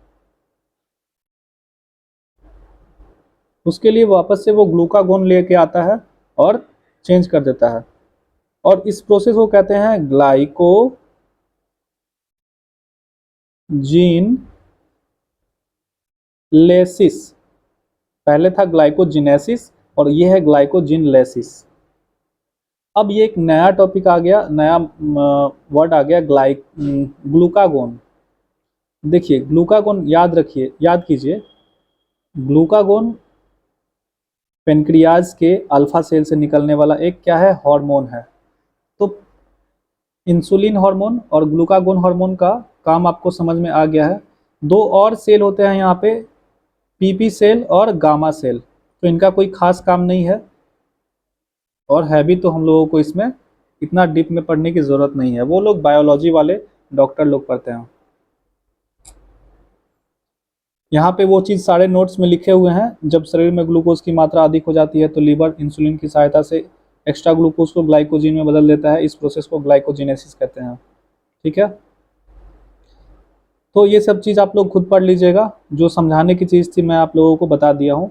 [SPEAKER 1] उसके लिए वापस से वो ग्लूकागोन लेके आता है और चेंज कर देता है, और इस प्रोसेस को कहते हैं ग्लाइकोजीन लेसिस। पहले था ग्लाइकोजिनेसिस और ये है ग्लाइकोजिन लेसिस। अब ये एक नया टॉपिक आ गया, नया वर्ड आ गया, ग्लूकागोन। देखिए, ग्लूकागोन याद रखिए, याद कीजिए, ग्लूकागोन पेनक्रियाज के अल्फा सेल से निकलने वाला एक क्या है? हार्मोन है। तो इंसुलिन हार्मोन और ग्लूकागोन हार्मोन का काम आपको समझ में आ गया है। दो और सेल होते हैं यहाँ पे, PP सेल और गामा सेल, तो इनका कोई खास काम नहीं है, और है भी तो हम लोगों को इसमें इतना डीप में पढ़ने की ज़रूरत नहीं है, वो लोग बायोलॉजी वाले डॉक्टर लोग पढ़ते हैं। यहाँ पे वो चीज़ सारे नोट्स में लिखे हुए हैं। जब शरीर में ग्लूकोज की मात्रा अधिक हो जाती है तो लीवर इंसुलिन की सहायता से एक्स्ट्रा ग्लूकोज को ग्लाइकोजिन में बदल देता है। इस प्रोसेस को ग्लाइकोजिनेसिस कहते हैं। ठीक है, तो ये सब चीज़ आप लोग खुद पढ़ लीजिएगा। जो समझाने की चीज़ थी मैं आप लोगों को बता दिया हूँ।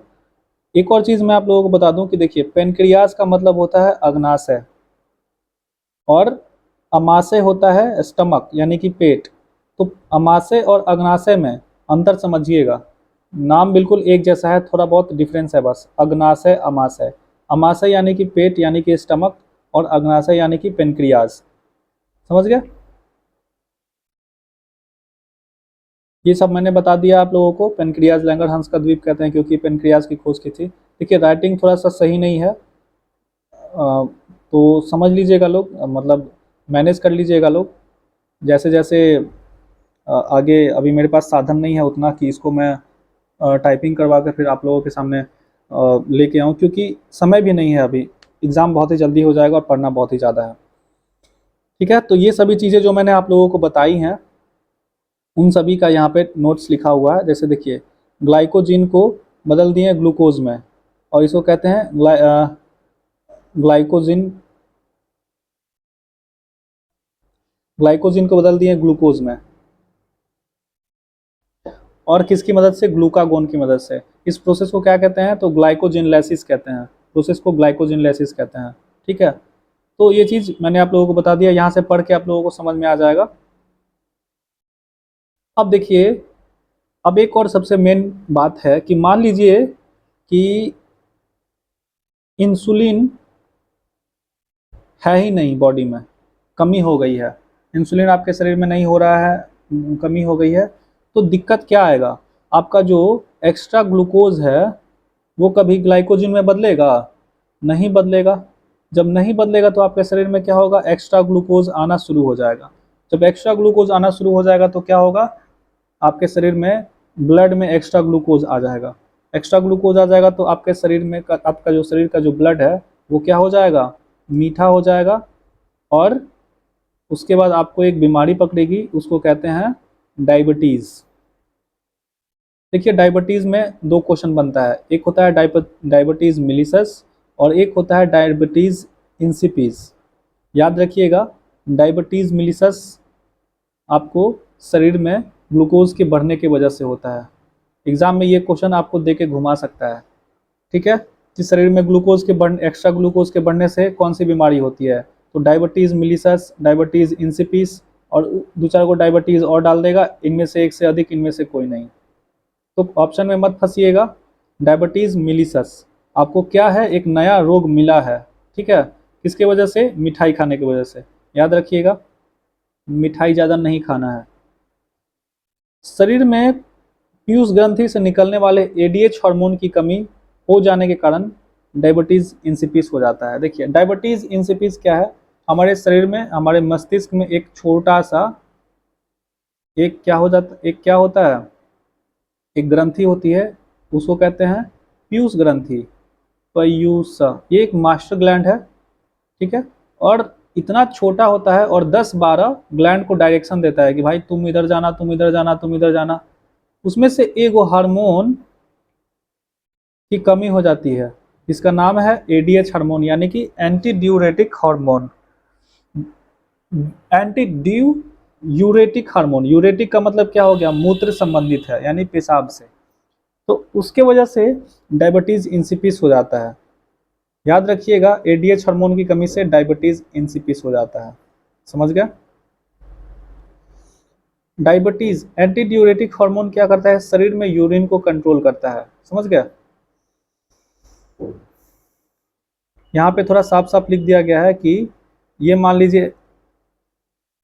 [SPEAKER 1] एक और चीज़ मैं आप लोगों को बता दूं कि देखिए, पेनक्रियाज का मतलब होता है अग्नाशय, और अमाशय होता है स्टमक यानी कि पेट। तो अमाशय और अग्नाशय में अंतर समझिएगा, नाम बिल्कुल एक जैसा है, थोड़ा बहुत डिफरेंस है बस। अग्नाशय, अमाशय। अमाशय यानी कि पेट यानी कि स्टमक, और अग्नाशय यानी कि पेनक्रियाज। समझ गए? ये सब मैंने बता दिया आप लोगों को। पेनक्रियाज लैंगरहंस का द्वीप कहते हैं क्योंकि पेनक्रियाज की खोज की थी। देखिए राइटिंग थोड़ा सा सही नहीं है, तो समझ लीजिएगा लोग, मतलब मैनेज कर लीजिएगा लोग जैसे जैसे आगे। अभी मेरे पास साधन नहीं है उतना कि इसको मैं टाइपिंग करवा कर फिर आप लोगों के सामने लेके आऊँ, क्योंकि समय भी नहीं है अभी। एग्ज़ाम बहुत ही जल्दी हो जाएगा और पढ़ना बहुत ही ज़्यादा है। ठीक है, तो ये सभी चीज़ें जो मैंने आप लोगों को बताई हैं उन सभी का यहाँ पे नोट्स लिखा हुआ है। जैसे देखिए ग्लाइकोजिन को बदल दिए ग्लूकोज में, और इसको कहते हैं ग्लाइकोजिन ग्लाइकोजिन को बदल दिए ग्लूकोज में, और किसकी मदद से? ग्लूकागोन की मदद से। इस प्रोसेस को क्या कहते हैं? तो ग्लाइकोजिनलेसिस कहते हैं। प्रोसेस को ग्लाइकोजिनलेसिस कहते हैं। ठीक है, तो ये चीज़ मैंने आप लोगों को बता दिया, यहाँ से पढ़ के आप लोगों को समझ में आ जाएगा। अब देखिए, अब एक और सबसे मेन बात है कि मान लीजिए कि इंसुलिन है ही नहीं बॉडी में, कमी हो गई है, इंसुलिन आपके शरीर में नहीं हो रहा है, कमी हो गई है, तो दिक्कत क्या आएगा? आपका जो एक्स्ट्रा ग्लूकोज है वो कभी ग्लाइकोजिन में बदलेगा? नहीं बदलेगा। जब नहीं बदलेगा तो आपके शरीर में क्या होगा? एक्स्ट्रा ग्लूकोज आना शुरू हो जाएगा। जब एक्स्ट्रा ग्लूकोज आना शुरू हो जाएगा तो क्या होगा? आपके शरीर में ब्लड में एक्स्ट्रा ग्लूकोज आ जाएगा। एक्स्ट्रा ग्लूकोज आ जाएगा तो आपके शरीर में आपका जो शरीर का जो ब्लड है वो क्या हो जाएगा? मीठा हो जाएगा, और उसके बाद आपको एक बीमारी पकड़ेगी, उसको कहते हैं डायबिटीज़। देखिए डायबिटीज़ में दो क्वेश्चन बनता है, एक होता है डायबिटीज़ मिलिसस और एक होता है डायबिटीज़ इंसिपिस। याद रखिएगा, डायबिटीज़ मिलिसस आपको शरीर में ग्लूकोज के बढ़ने की वजह से होता है। एग्जाम में ये क्वेश्चन आपको दे के घुमा सकता है। ठीक है, जिस शरीर में ग्लूकोज के एक्स्ट्रा ग्लूकोज के बढ़ने से कौन सी बीमारी होती है? तो डायबिटीज़ मिलिसस, डायबिटीज़ इंसिपिस, और दो चार को डायबिटीज़ और डाल देगा, इनमें से एक से अधिक, इनमें से कोई नहीं। तो ऑप्शन में मत फंसिएगा। डायबिटीज़ मिलिसस आपको क्या है? एक नया रोग मिला है। ठीक है, किसके वजह से? मिठाई खाने की वजह से। याद रखिएगा, मिठाई ज़्यादा नहीं खाना है। शरीर में पीयूष ग्रंथि से निकलने वाले एडीएच हार्मोन की कमी हो जाने के कारण डायबिटीज़ इंसिपिस हो जाता है। देखिए डायबिटीज़ इंसिपिस क्या है? हमारे शरीर में, हमारे मस्तिष्क में एक छोटा सा एक क्या हो जाता एक क्या होता है? एक ग्रंथि होती है, उसको कहते हैं पीयूष ग्रंथि। पीयूष, ये एक मास्टर ग्लैंड है। ठीक है, और इतना छोटा होता है और 10-12 ग्लैंड को डायरेक्शन देता है कि भाई तुम इधर जाना, तुम इधर जाना, तुम इधर जाना। उसमें से एक हार्मोन की कमी हो जाती है, इसका नाम है एडीएच हार्मोन, यानी कि anti diuretic hormone. Anti diuretic hormone, uretic का मतलब क्या हो गया? मूत्र संबंधित है, यानी पेशाब से। तो उसके वजह से डायबिटीज इंसिपिस हो जाता है। याद रखिएगा, एडीएच हार्मोन की कमी से डायबिटीज इंसिपिस हो जाता है। समझ गया? डायबिटीज एंटी ड्यूरेटिक हार्मोन क्या करता है? शरीर में यूरिन को कंट्रोल करता है। समझ गया? यहाँ पे थोड़ा साफ साफ लिख दिया गया है कि ये मान लीजिए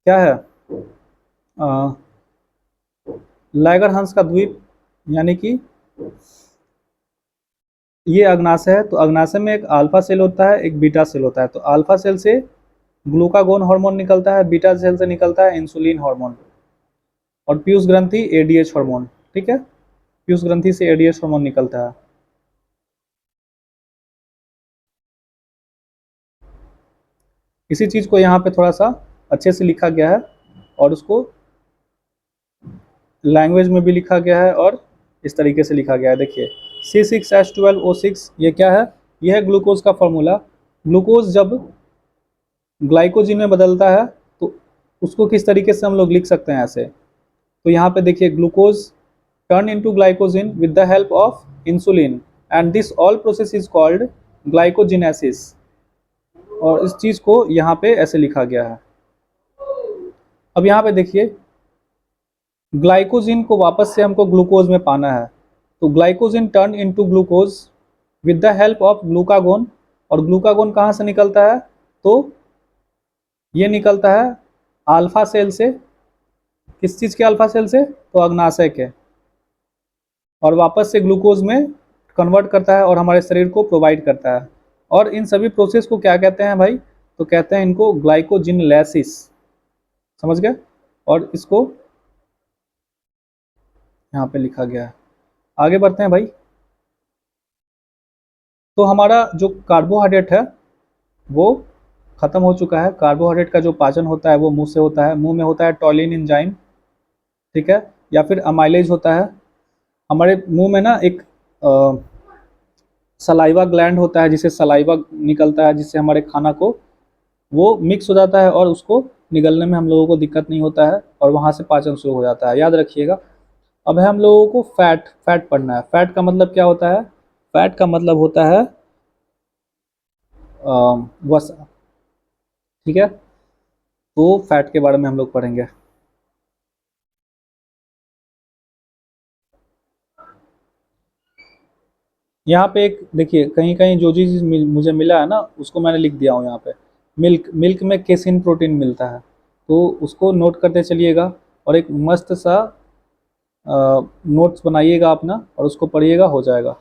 [SPEAKER 1] क्या है, लैंगरहंस का द्वीप, यानी कि ये अग्नाशय है। तो अग्नाशय में एक अल्फा सेल होता है, एक बीटा सेल होता है। तो अल्फा सेल से ग्लूकागोन हार्मोन निकलता है, बीटा सेल से निकलता है इंसुलिन हार्मोन, और पीयूष ग्रंथि एडीएच हार्मोन। ठीक है, पीयूष ग्रंथि से एडीएच हार्मोन निकलता है। इसी चीज को यहाँ पे थोड़ा सा अच्छे से लिखा गया है, और उसको लैंग्वेज में भी लिखा गया है और इस तरीके से लिखा गया है। देखिए C6H12O6 ये क्या है? यह है ग्लूकोज का फॉर्मूला। ग्लूकोज जब ग्लाइकोजिन में बदलता है तो उसको किस तरीके से हम लोग लिख सकते हैं? ऐसे, तो यहाँ पे देखिए, glucose turn into glycogen with the help of insulin, and this all process is called glycogenesis. और इस चीज को यहाँ पे ऐसे लिखा गया है। अब यहाँ पे देखिए, ग्लाइकोजिन को वापस से हमको ग्लूकोज में पाना है, तो glycogen turn into glucose with the help of glucagon. और ग्लूकागोन कहाँ से निकलता है? तो ये निकलता है अल्फा सेल से, किस चीज़ के अल्फा सेल से, तो अग्नाशय के, और वापस से ग्लूकोज में कन्वर्ट करता है और हमारे शरीर को प्रोवाइड करता है। और इन सभी प्रोसेस को क्या कहते हैं भाई, तो कहते हैं इनको ग्लाइकोजिनलेसिस, समझ गए। और इसको यहाँ पे लिखा गया है। आगे बढ़ते हैं भाई। तो हमारा जो कार्बोहाइड्रेट है वो खत्म हो चुका है। कार्बोहाइड्रेट का जो पाचन होता है वो मुंह से होता है। मुंह में होता है टॉलिन एंजाइम, ठीक है, या फिर अमाइलेज होता है। हमारे मुंह में ना एक सलाइवा ग्लैंड होता है, जिसे सलाइवा निकलता है, जिससे हमारे खाना को वो मिक्स हो जाता है और उसको निगलने में हम लोगों को दिक्कत नहीं होता है और वहाँ से पाचन शुरू हो जाता है। याद रखिएगा। अब है हम लोगों को फैट पढ़ना है। फैट का मतलब क्या होता है, फैट का मतलब होता है वसा, ठीक है। तो फैट के बारे में हम लोग पढ़ेंगे। यहाँ पे एक देखिए, कहीं कहीं जो चीज़ मुझे मिला है ना उसको मैंने लिख दिया हूँ यहाँ पे। मिल्क, मिल्क में केसिन प्रोटीन मिलता है, तो उसको नोट करते चलिएगा और एक मस्त सा नोट्स बनाइएगा अपना और उसको पढ़िएगा, हो जाएगा।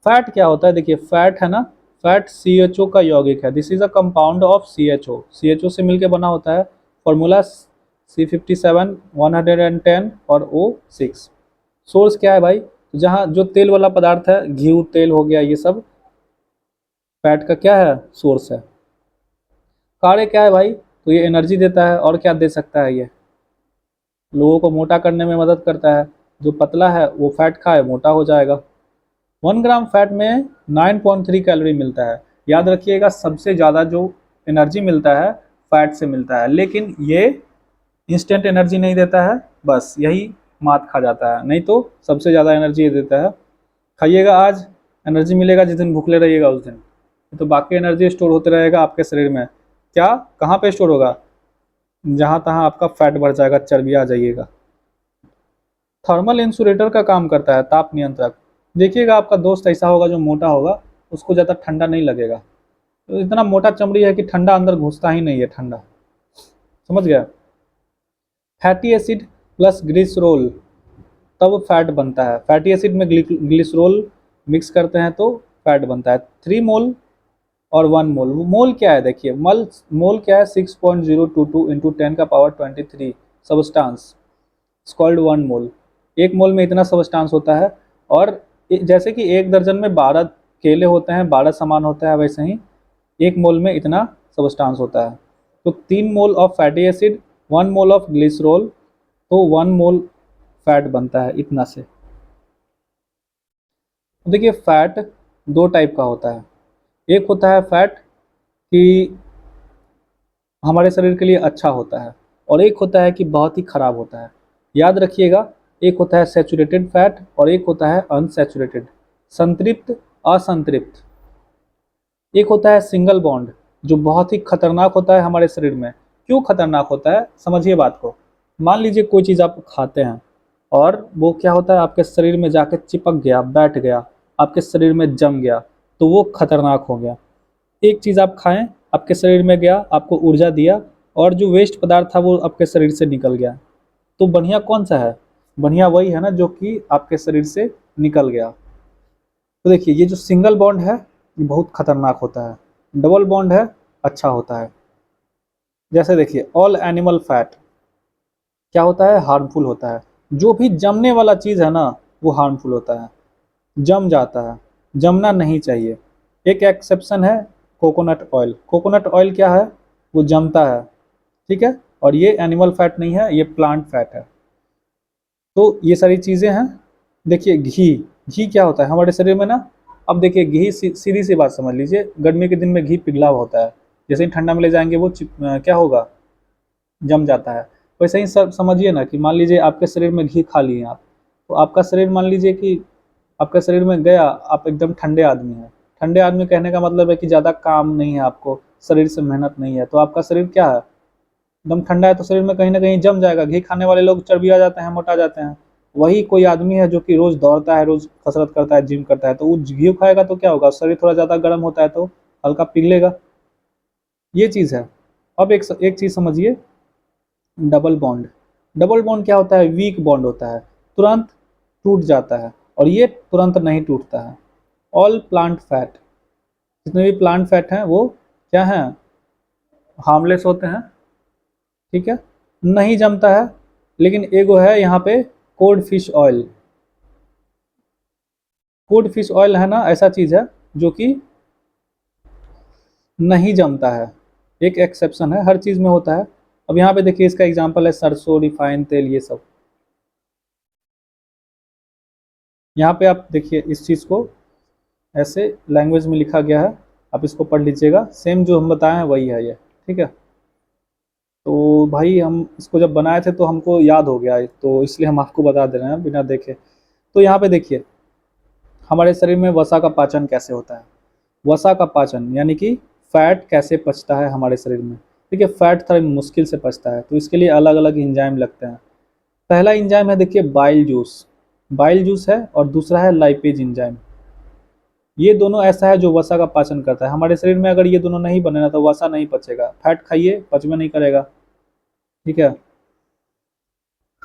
[SPEAKER 1] फैट क्या होता है, देखिए फैट है ना, फैट CHO का यौगिक है। This is a compound of CHO, CHO से मिलके बना होता है। फॉर्मूला C57 110 और O6। सोर्स क्या है भाई, जहाँ जो तेल वाला पदार्थ है, घी, तेल हो गया, ये सब फैट का क्या है, सोर्स है। कार्य क्या है भाई, तो ये एनर्जी देता है। और क्या दे सकता है, ये लोगों को मोटा करने में मदद करता है। जो पतला है वो फैट खाए, मोटा हो जाएगा। 1 ग्राम फैट में 9.3 कैलोरी मिलता है। याद रखिएगा, सबसे ज़्यादा जो एनर्जी मिलता है फैट से मिलता है, लेकिन ये इंस्टेंट एनर्जी नहीं देता है, बस यही मात खा जाता है। नहीं तो सबसे ज़्यादा एनर्जी ये देता है। खाइएगा आज, एनर्जी मिलेगा जिस दिन भूखले रहिएगा उस दिन, तो बाकी एनर्जी स्टोर होते रहेगा आपके शरीर में। क्या, कहाँ पे स्टोर होगा, जहाँ तहाँ आपका फैट बढ़ जाएगा, चर्बी आ जाइएगा। थर्मल इंसुलेटर का काम करता है, ताप नियंत्रक। देखिएगा आपका दोस्त ऐसा होगा जो मोटा होगा, उसको ज़्यादा ठंडा नहीं लगेगा। तो इतना मोटा चमड़ी है कि ठंडा अंदर घुसता ही नहीं है, ठंडा, समझ गया। फैटी एसिड प्लस ग्लिसरोल, तब फैट बनता है। फैटी एसिड में ग्लिसरोल मिक्स करते हैं तो फैट बनता है। 3 मोल और 1 मोल। मोल क्या है, देखिए मोल क्या है, 6.022 इंटू 10⁻23 सबस्टांस कॉल्ड 1 मोल। 1 मोल में इतना सबस्टांस होता है। और जैसे कि 1 दर्जन में 12 केले होते हैं, 12 सामान होता है, वैसे ही 1 मोल में इतना सबस्टांस होता है। तो 3 mole of fatty acid, 1 mole of glycerol, तो 1 मोल फैट बनता है इतना से। देखिए फैट दो टाइप का होता है। एक होता है फैट कि हमारे शरीर के लिए अच्छा होता है, और एक होता है कि बहुत ही खराब होता है। याद रखिएगा, एक होता है सैचुरेटेड फैट और एक होता है अनसैचुरेटेड, संतृप्त, असंतृप्त। एक होता है सिंगल बॉन्ड, जो बहुत ही खतरनाक होता है हमारे शरीर में। क्यों खतरनाक होता है, समझिए बात को। मान लीजिए कोई चीज़ आप खाते हैं और वो क्या होता है, आपके शरीर में जाके चिपक गया, बैठ गया, आपके शरीर में जम गया, तो वो खतरनाक हो गया। एक चीज़ आप खाएं, आपके शरीर में गया, आपको ऊर्जा दिया, और जो वेस्ट पदार्थ था वो आपके शरीर से निकल गया, तो बढ़िया कौन सा है, बढ़िया वही है ना जो कि आपके शरीर से निकल गया। तो देखिए ये जो सिंगल बॉन्ड है ये बहुत खतरनाक होता है, डबल बॉन्ड है अच्छा होता है। जैसे देखिए ऑल एनिमल फैट क्या होता है, हार्मफुल होता है। जो भी जमने वाला चीज़ है ना वो हार्मफुल होता है, जम जाता है, जमना नहीं चाहिए। एक एक्सेप्शन है कोकोनट ऑयल। कोकोनट ऑयल क्या है, वो जमता है, ठीक है, और ये एनिमल फैट नहीं है, ये प्लांट फैट है। तो ये सारी चीज़ें हैं। देखिए घी, घी क्या होता है हमारे शरीर में ना। अब देखिए घी, सीधी सी बात समझ लीजिए, गर्मी के दिन में घी पिघला हुआ होता है, जैसे ही ठंडा में ले जाएंगे वो क्या होगा, जम जाता है। वैसे ही सब समझिए ना कि मान लीजिए आपके शरीर में घी खा लिए आप, तो आपका शरीर, मान लीजिए कि आपके शरीर में गया, आप एकदम ठंडे आदमी हैं। ठंडे आदमी कहने का मतलब है कि ज़्यादा काम नहीं है आपको, शरीर से मेहनत नहीं है, तो आपका शरीर क्या है, एकदम ठंडा है, तो शरीर में कहीं ना कहीं जम जाएगा। घी खाने वाले लोग चर्बी आ जाते हैं, मोटा जाते हैं। वही कोई आदमी है जो कि रोज़ दौड़ता है, रोज़ कसरत करता है, जिम करता है, तो वो घी खाएगा तो क्या होगा, शरीर थोड़ा ज़्यादा गर्म होता है तो हल्का पिघलेगा, ये चीज़ है। अब एक चीज़ समझिए, डबल बॉन्ड। डबल बॉन्ड क्या होता है? वीक बॉन्ड होता है, तुरंत टूट जाता है, और ये तुरंत नहीं टूटता है। ऑल प्लांट फैट, जितने भी प्लांट फैट हैं वो क्या हैं? हार्मलेस होते हैं, ठीक है, नहीं जमता है। लेकिन एगो है यहाँ पे code fish oil. Code fish oil है ना, ऐसा चीज़ है जो कि नहीं जमता है, एक एक्सेप्शन है, हर चीज़ में होता है। अब यहाँ पे देखिए इसका एग्जांपल है सरसों, रिफाइंड तेल, ये सब। यहाँ पे आप देखिए इस चीज़ को ऐसे लैंग्वेज में लिखा गया है, आप इसको पढ़ लीजिएगा, सेम जो हम बताए हैं वही है ये, ठीक है। तो भाई हम इसको जब बनाए थे तो हमको याद हो गया, तो इसलिए हम आपको बता दे रहे हैं बिना देखे। तो यहाँ पे देखिए हमारे शरीर में वसा का पाचन कैसे होता है। वसा का पाचन यानी कि फैट कैसे पचता है हमारे शरीर में। देखिए फैट थोड़ा मुश्किल से पचता है, तो इसके लिए अलग अलग इंजाइम लगते हैं। पहला इंजाइम है देखिए बाइल जूस, बाइल जूस है, और दूसरा है लाइपेज इंजाइम। ये दोनों ऐसा है जो वसा का पाचन करता है। हमारे शरीर में अगर ये दोनों नहीं बने ना तो वसा नहीं पचेगा, फैट खाइए पच में नहीं करेगा, ठीक है।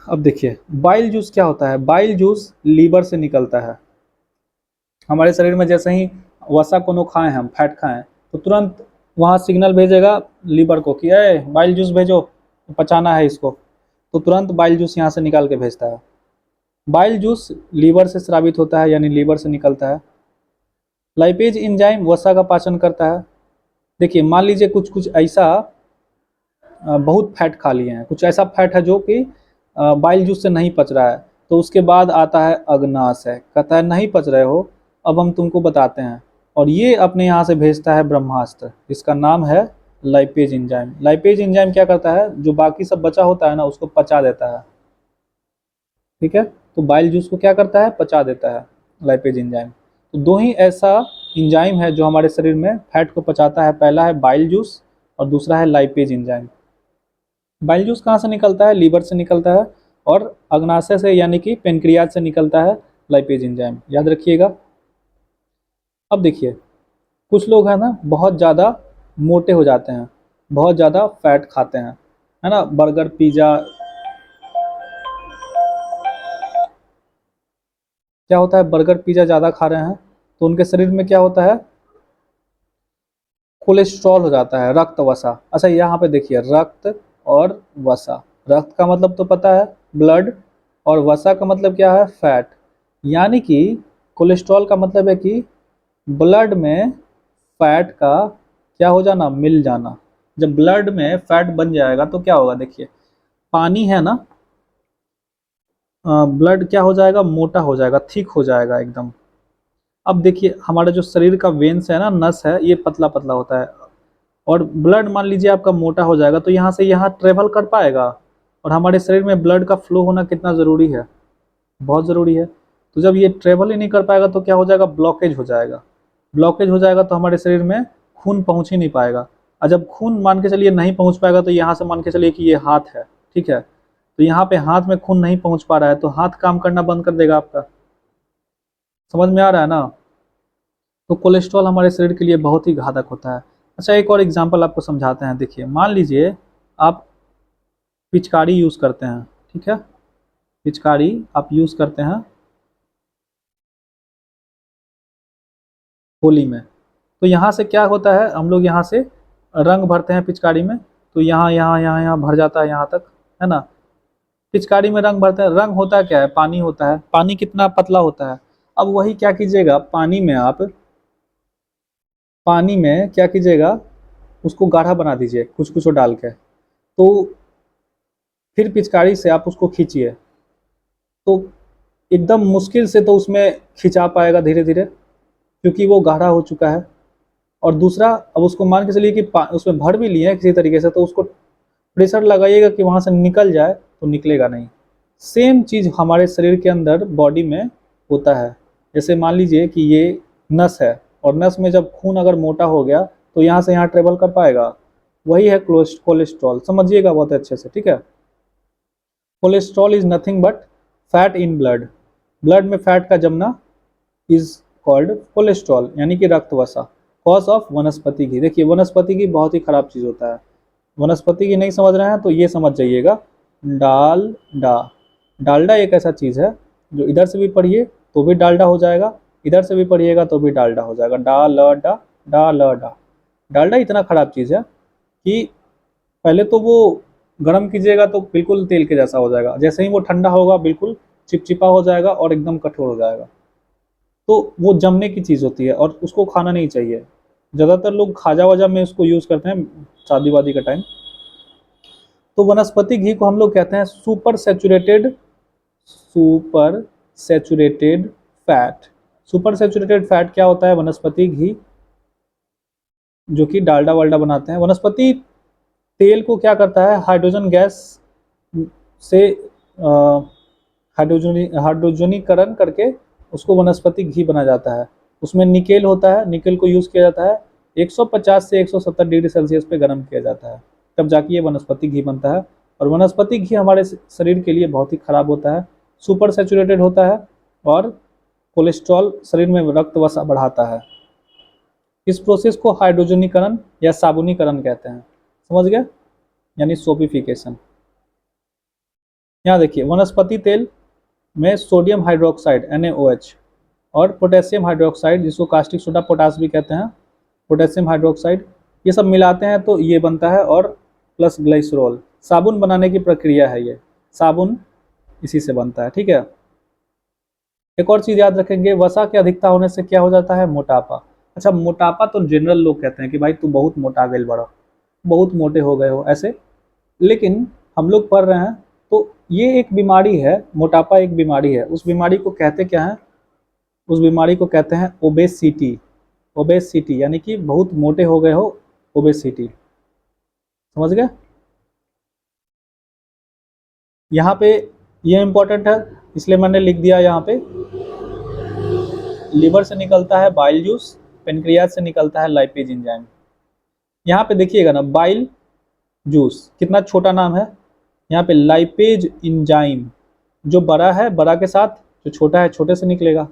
[SPEAKER 1] अब देखिए बाइल जूस क्या होता है। बाइल जूस लीवर से निकलता है। हमारे शरीर में जैसे ही वसा कोनो खाएं, हम फैट खाएं, तो तुरंत वहाँ सिग्नल भेजेगा लीवर को कि ए बाइल जूस भेजो, पचाना है इसको, तो तुरंत बाइल जूस यहाँ से निकाल के भेजता है। बाइल जूस लीवर से स्रावित होता है, यानी लीवर से निकलता है। लाइपेज एंजाइम वसा का पाचन करता है। देखिए मान लीजिए कुछ कुछ ऐसा बहुत फैट खा लिए हैं, कुछ ऐसा फैट है जो कि बाइल जूस से नहीं पच रहा है, तो उसके बाद आता है अग्नाश है, कहता है नहीं पच रहे हो, अब हम तुमको बताते हैं, और ये अपने यहाँ से भेजता है ब्रह्मास्त्र, इसका नाम है लाइपेज एंजाइम। लाइपेज एंजाइम क्या करता है, जो बाकी सब बचा होता है ना उसको पचा देता है, ठीक है। तो बाइल जूस को क्या करता है, पचा देता है लाइपेज एंजाइम। तो दो ही ऐसा एंजाइम है जो हमारे शरीर में फैट को पचाता है, पहला है बाइल जूस और दूसरा है लाइपेज एंजाइम। बाइल जूस कहाँ से निकलता है, लीवर से निकलता है, और अग्नाशय से यानी कि पेनक्रियाज से निकलता है लाइपेज एंजाइम, याद रखिएगा। अब देखिए कुछ लोग हैं ना बहुत ज़्यादा मोटे हो जाते हैं, बहुत ज़्यादा फैट खाते हैं, है ना, बर्गर पिज़्ज़ा। क्या होता है, बर्गर पिज़्ज़ा ज़्यादा खा रहे हैं तो उनके शरीर में क्या होता है, कोलेस्ट्रॉल हो जाता है, रक्त वसा। अच्छा यहाँ पे देखिए रक्त और वसा, रक्त का मतलब तो पता है ब्लड, और वसा का मतलब क्या है, फैट। यानी कि कोलेस्ट्रॉल का मतलब है कि ब्लड में फैट का क्या हो जाना, मिल जाना। जब ब्लड में फैट बन जाएगा तो क्या होगा, देखिए पानी है ना, ब्लड क्या हो जाएगा, मोटा हो जाएगा, थिक हो जाएगा एकदम। अब देखिए हमारा जो शरीर का वेन्स है ना, नस है, ये पतला पतला होता है, और ब्लड मान लीजिए आपका मोटा हो जाएगा तो यहाँ से यहाँ ट्रेवल कर पाएगा। और हमारे शरीर में ब्लड का फ्लो होना कितना ज़रूरी है, बहुत ज़रूरी है। तो जब ये ट्रेवल ही नहीं कर पाएगा तो क्या हो जाएगा, ब्लॉकेज हो जाएगा। ब्लॉकेज हो जाएगा तो हमारे शरीर में खून पहुँच ही नहीं पाएगा, और जब खून मान के चलिए नहीं पहुँच पाएगा तो यहाँ से मान के चलिए कि ये हाथ है, ठीक है, तो यहाँ पे हाथ में खून नहीं पहुँच पा रहा है तो हाथ काम करना बंद कर देगा आपका। समझ में आ रहा है ना। तो कोलेस्ट्रॉल हमारे शरीर के लिए बहुत ही घातक होता है। अच्छा एक और एग्जांपल आपको समझाते हैं। देखिए मान लीजिए आप पिचकारी यूज़ करते हैं, ठीक है, पिचकारी आप यूज़ करते हैं होली में, तो यहाँ से क्या होता है, हम लोग यहाँ से रंग भरते हैं पिचकारी में, तो यहाँ यहाँ यहाँ यहाँ भर जाता है यहाँ तक, है ना। पिचकारी में रंग भरते हैं, रंग होता है क्या है, पानी होता है। पानी कितना पतला होता है। अब वही क्या कीजिएगा, पानी में आप, पानी में क्या कीजिएगा, उसको गाढ़ा बना दीजिए कुछ कुछ डाल के, तो फिर पिचकारी से आप उसको खींचिए, तो एकदम मुश्किल से तो उसमें खिंचा पाएगा धीरे धीरे, क्योंकि वो गाढ़ा हो चुका है। और दूसरा, अब उसको मान के चलिए कि उसमें भर भी लिए किसी तरीके से, तो उसको प्रेशर लगाइएगा कि वहाँ से निकल जाए, तो निकलेगा नहीं। सेम चीज़ हमारे शरीर के अंदर बॉडी में होता है। जैसे मान लीजिए कि ये नस है, और नस में जब खून अगर मोटा हो गया तो यहाँ से यहाँ ट्रेवल कर पाएगा, वही है कोलेस्ट्रॉल। समझिएगा बहुत अच्छे से, ठीक है। Cholesterol is nothing but fat in blood, blood में फैट का जमना इज कॉल्ड कोलेस्ट्रॉल, यानी कि रक्त वसा। कॉज ऑफ वनस्पति घी, देखिए वनस्पति घी बहुत ही खराब चीज़ होता है, वनस्पति की नहीं समझ रहे हैं तो ये समझ जाइएगा, डालडा। डालडा एक ऐसा चीज़ है जो इधर से भी पढ़िए तो भी डालडा हो जाएगा, इधर से भी पढ़िएगा तो भी डालडा हो जाएगा। डालडा, डालडा। डालडा इतना ख़राब चीज़ है कि पहले तो वो गर्म कीजिएगा तो बिल्कुल तेल के जैसा हो जाएगा, जैसे ही वो ठंडा होगा बिल्कुल चिपचिपा हो जाएगा और एकदम कठोर हो जाएगा। तो वो जमने की चीज़ होती है और उसको खाना नहीं चाहिए। ज़्यादातर लोग खाजा वाजा में उसको यूज़ करते हैं शादी वादी का टाइम। तो वनस्पति घी को हम लोग कहते हैं super saturated fat. Super saturated fat क्या होता है? वनस्पति घी जो कि डालडा वाल्डा बनाते हैं। वनस्पति तेल को क्या करता है? हाइड्रोजन गैस से हाइड्रोजनीकरण करके उसको वनस्पति घी बना जाता है। उसमें निकेल होता है, निकेल को यूज़ किया जाता है, 150 से 170 डिग्री सेल्सियस पे गर्म किया जाता है, तब जाके ये वनस्पति घी बनता है। और वनस्पति घी हमारे शरीर के लिए बहुत ही खराब होता है, सुपर सैचुरेटेड होता है और कोलेस्ट्रॉल शरीर में रक्त वसा बढ़ाता है। इस प्रोसेस को हाइड्रोजनीकरण या साबुनीकरण कहते हैं। समझ गए? यानी सोपिफिकेशन। यहाँ देखिए, वनस्पति तेल में सोडियम हाइड्रोक्साइड NaOH और पोटेशियम हाइड्रोक्साइड, जिसको कास्टिक सोडा पोटास भी कहते हैं, पोटेशियम हाइड्रोक्साइड, ये सब मिलाते हैं तो ये बनता है, और प्लस ग्लाइसरॉल। साबुन बनाने की प्रक्रिया है ये, साबुन इसी से बनता है। ठीक है। एक और चीज़ याद रखेंगे, वसा की अधिकता होने से क्या हो जाता है? मोटापा। अच्छा, मोटापा तो जनरल लोग कहते हैं कि भाई तू बहुत मोटा गए, बड़ा बहुत मोटे हो गए हो ऐसे, लेकिन हम लोग पढ़ रहे हैं तो ये एक बीमारी है, मोटापा एक बीमारी है। उस बीमारी को कहते क्या है? उस बीमारी को कहते हैं ओबेसिटी। ओबेसिटी यानी कि बहुत मोटे हो गए हो, ओबेसिटी। समझ गए? यहाँ पे ये इंपॉर्टेंट है इसलिए मैंने लिख दिया यहाँ पे। लीवर से निकलता है बाइल जूस, पेनक्रियाज से निकलता है लाइपेज एंजाइम। यहाँ पे देखिएगा ना, बाइल जूस कितना छोटा नाम है, यहाँ पे लाइपेज एंजाइम, जो बड़ा है बड़ा के साथ, जो छोटा है छोटे से निकलेगा।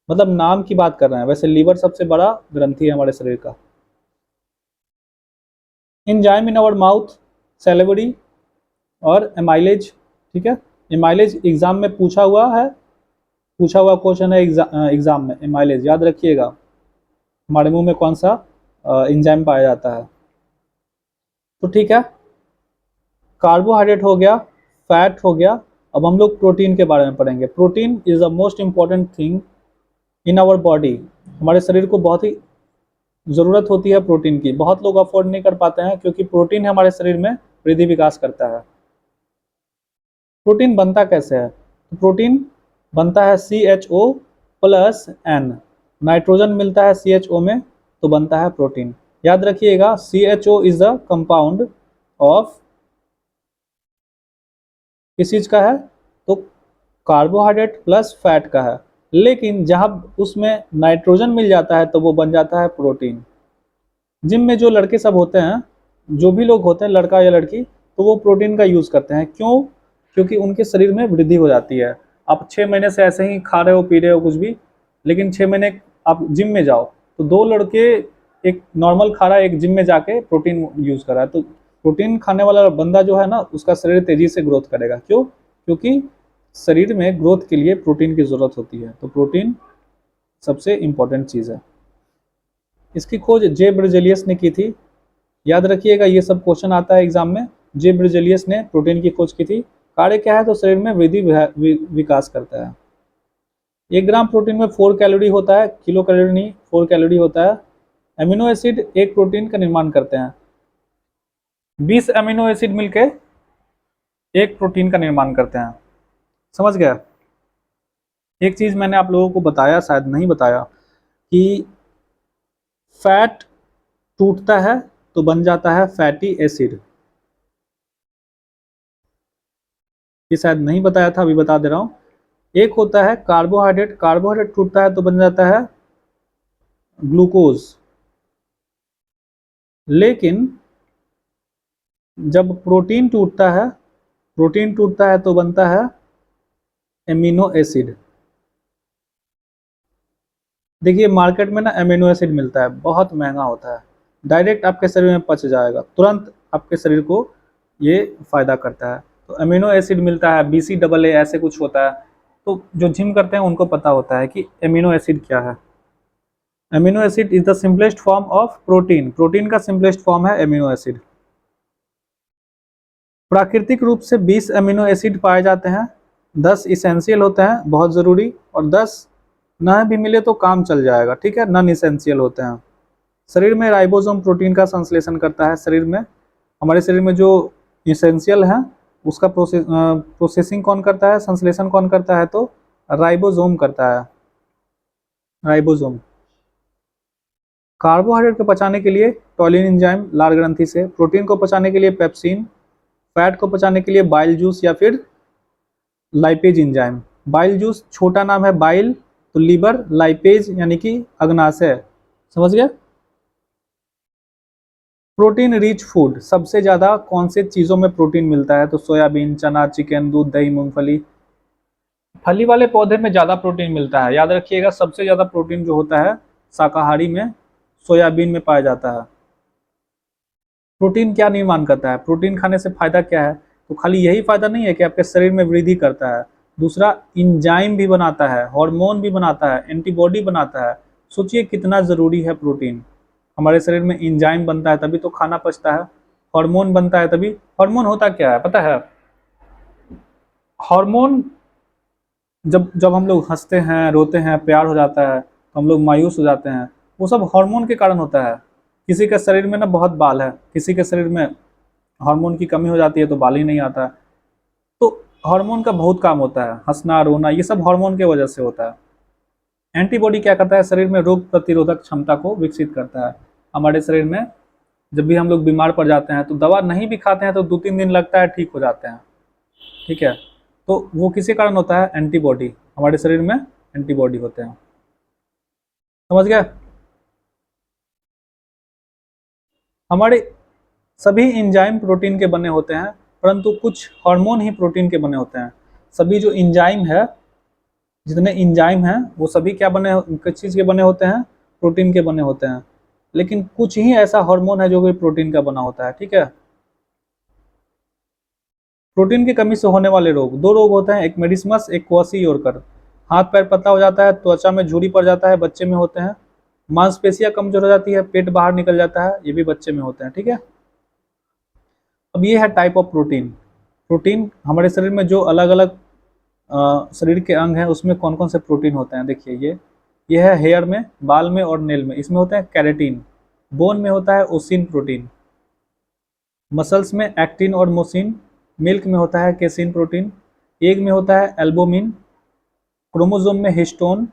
[SPEAKER 1] मतलब नाम की बात कर रहे हैं। वैसे लीवर सबसे बड़ा ग्रंथि है हमारे शरीर का। Enzyme in our mouth, salivary और एमाइलेज। ठीक है, एमाइलेज एग्जाम में पूछा हुआ क्वेश्चन है एग्जाम में। एमाइलेज याद रखिएगा, हमारे मुंह में कौन सा एंजाइम पाया जाता है। तो ठीक है, कार्बोहाइड्रेट हो गया, फैट हो गया। अब हम लोग प्रोटीन के बारे में पढ़ेंगे। Protein is the most important thing in our body. हमारे शरीर को बहुत ही ज़रूरत होती है प्रोटीन की। बहुत लोग अफोर्ड नहीं कर पाते हैं क्योंकि प्रोटीन हमारे शरीर में वृद्धि विकास करता है। प्रोटीन बनता कैसे है? तो प्रोटीन बनता है CHO प्लस N, नाइट्रोजन मिलता है CHO में तो बनता है प्रोटीन। याद रखिएगा, CHO is the compound of किस चीज़ का है? तो कार्बोहाइड्रेट प्लस फैट का है। लेकिन जहाँ उसमें नाइट्रोजन मिल जाता है तो वो बन जाता है प्रोटीन। जिम में जो लड़के सब होते हैं, जो भी लोग होते हैं, लड़का या लड़की, तो वो प्रोटीन का यूज़ करते हैं। क्यों? क्योंकि उनके शरीर में वृद्धि हो जाती है। आप 6 महीने से ऐसे ही खा रहे हो पी रहे हो कुछ भी, लेकिन 6 महीने आप जिम में जाओ तो 2 लड़के, एक नॉर्मल खा रहा है, एक जिम में जाके प्रोटीन यूज़ कर रहा है, तो प्रोटीन खाने वाला बंदा जो है ना, उसका शरीर तेज़ी से ग्रोथ करेगा। क्यों? क्योंकि शरीर में ग्रोथ के लिए प्रोटीन की ज़रूरत होती है। तो प्रोटीन सबसे इम्पॉर्टेंट चीज़ है। इसकी खोज जे ब्रिजेलियस ने की थी। याद रखिएगा, ये सब क्वेश्चन आता है एग्जाम में। जे ब्रिजेलियस ने प्रोटीन की खोज की थी। कार्य क्या है? तो शरीर में वृद्धि विकास करता है। 1 ग्राम प्रोटीन में 4 कैलोरी होता है, किलो कैलोरी नहीं, 4 कैलोरी होता है। एमिनो एसिड एक प्रोटीन का निर्माण करते हैं। 20 एमिनो एसिड मिलके एक प्रोटीन का निर्माण करते हैं। समझ गया? एक चीज मैंने आप लोगों को बताया, शायद नहीं बताया, कि फैट टूटता है तो बन जाता है फैटी एसिड। ये शायद नहीं बताया था, अभी बता दे रहा हूं। एक होता है कार्बोहाइड्रेट, कार्बोहाइड्रेट टूटता है तो बन जाता है ग्लूकोज। लेकिन जब प्रोटीन टूटता है तो बनता है एमिनो एसिड। देखिए, मार्केट में ना एमिनो एसिड मिलता है, बहुत महंगा होता है, डायरेक्ट आपके शरीर में पच जाएगा तुरंत। आपके शरीर को ये फ़ायदा करता है। तो अमीनो एसिड मिलता है, BCAA ऐसे कुछ होता है। तो जो जिम करते हैं उनको पता होता है कि अमीनो एसिड क्या है। Amino acid is the simplest form of protein. Protein का सिंपलेस्ट फॉर्म है अमीनो एसिड। प्राकृतिक रूप से 20 अमीनो एसिड पाए जाते हैं, 10 इसेंशियल होते हैं, बहुत ज़रूरी, और 10 न भी मिले तो काम चल जाएगा, ठीक है, नॉन इसेंशियल होते हैं। शरीर में राइबोसोम प्रोटीन का संश्लेषण करता है। शरीर में, हमारे शरीर में जो इसेंशियल है उसका प्रोसेसिंग कौन करता है, संश्लेषण कौन करता है, तो राइबोसोम करता है, राइबोसोम। कार्बोहाइड्रेट को पचाने के लिए टॉलिन एंजाइम लार ग्रंथि से, प्रोटीन को पचाने के लिए पेप्सिन, फैट को पचाने के लिए बाइल जूस या फिर लाइपेज एंजाइम। बाइल जूस छोटा नाम है बाइल, तो लीवर, लाइपेज यानी कि अग्नाशय, समझ गए। प्रोटीन रिच फूड, सबसे ज़्यादा कौन से चीज़ों में प्रोटीन मिलता है, तो सोयाबीन, चना, चिकन, दूध, दही, मूंगफली। फली वाले पौधे में ज़्यादा प्रोटीन मिलता है, याद रखिएगा। सबसे ज़्यादा प्रोटीन जो होता है शाकाहारी में, सोयाबीन में पाया जाता है। प्रोटीन क्या निर्माण करता है, प्रोटीन खाने से फायदा क्या है, तो खाली यही फायदा नहीं है कि आपके शरीर में वृद्धि करता है, दूसरा इंजाइम भी बनाता है, हार्मोन भी बनाता है, एंटीबॉडी बनाता है। सोचिए कितना ज़रूरी है प्रोटीन। हमारे शरीर में इंजाइम बनता है तभी तो खाना पचता है, हार्मोन बनता है तभी। हार्मोन होता क्या है पता है, हार्मोन जब जब हम लोग हंसते हैं, रोते हैं, प्यार हो जाता है, तो हम लोग मायूस हो जाते हैं, वो सब हार्मोन के कारण होता है। किसी के शरीर में ना बहुत बाल है, किसी के शरीर में हार्मोन की कमी हो जाती है तो बाल ही नहीं आता है। तो हार्मोन का बहुत काम होता है, हंसना, रोना, ये सब हार्मोन के वजह से होता है। एंटीबॉडी क्या करता है, शरीर में रोग प्रतिरोधक क्षमता को विकसित करता है। हमारे शरीर में जब भी हम लोग बीमार पड़ जाते हैं तो दवा नहीं भी खाते हैं तो 2-3 दिन लगता है, ठीक हो जाते हैं, ठीक है। तो वो किसी कारण होता है, एंटीबॉडी, हमारे शरीर में एंटीबॉडी होते हैं, समझ गए। हमारे सभी एंजाइम प्रोटीन के बने होते हैं, परंतु कुछ हार्मोन ही प्रोटीन के बने होते हैं। सभी जो एंजाइम है, जितने एंजाइम हैं वो सभी क्या बने, किस चीज़ के बने होते हैं, प्रोटीन के बने होते हैं। लेकिन कुछ ही ऐसा हार्मोन है जो भी प्रोटीन का बना होता है, ठीक है। प्रोटीन की कमी से होने वाले रोग, दो रोग होते हैं, एक मेडिसमस, एक क्वाशियोरकर। हाथ पैर पतला हो जाता है, त्वचा में झुर्री पड़ जाता है, बच्चे में होते हैं। मांसपेशियां कमजोर हो जाती है, पेट बाहर निकल जाता है, ये भी बच्चे में होते हैं, ठीक है। अब ये है टाइप ऑफ प्रोटीन। प्रोटीन हमारे शरीर में जो अलग अलग शरीर के अंग हैं उसमें कौन कौन से प्रोटीन होते हैं, देखिए ये है हेयर में, बाल में और नेल में, इसमें होता है कैरेटीन। बोन में होता है ओसिन प्रोटीन, मसल्स में एक्टिन और मोसिन, मिल्क में होता है केसिन प्रोटीन, एग में होता है एल्बुमिन, क्रोमोसोम में हिस्टोन,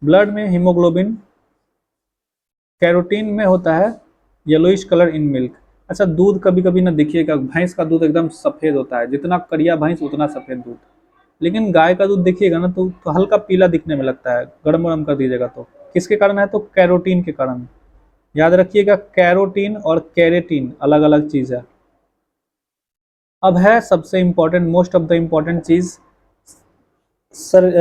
[SPEAKER 1] ब्लड में हीमोग्लोबिन, कैरोटीन में होता है येलोइश कलर इन मिल्क। अच्छा, दूध कभी कभी ना देखिएगा, भैंस का दूध एकदम सफ़ेद होता है, जितना करिया भैंस उतना सफ़ेद दूध। लेकिन गाय का दूध देखिएगा ना तो हल्का पीला दिखने में लगता है, गरम गरम कर दीजिएगा तो किसके कारण है, तो कैरोटीन के कारण। याद रखिएगा, कैरोटीन और कैरेटीन अलग अलग चीज़ है। अब है सबसे important, most of the important चीज़,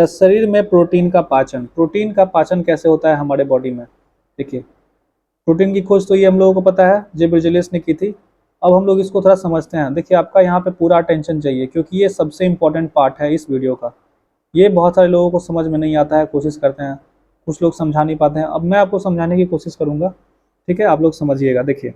[SPEAKER 1] शरीर में प्रोटीन का पाचन। प्रोटीन का पाचन कैसे होता है हमारे बॉडी में, देखिए। प्रोटीन की खोज तो ये हम लोगों को पता है, जे ब्रिजेलियस ने की थी। अब हम लोग इसको थोड़ा समझते हैं। देखिए, आपका यहाँ पे पूरा अटेंशन चाहिए क्योंकि ये सबसे इम्पोर्टेंट पार्ट है इस वीडियो का। ये बहुत सारे लोगों को समझ में नहीं आता है, कोशिश करते हैं, कुछ लोग समझा नहीं पाते हैं। अब मैं आपको समझाने की कोशिश करूँगा, ठीक है, आप लोग समझिएगा। देखिए,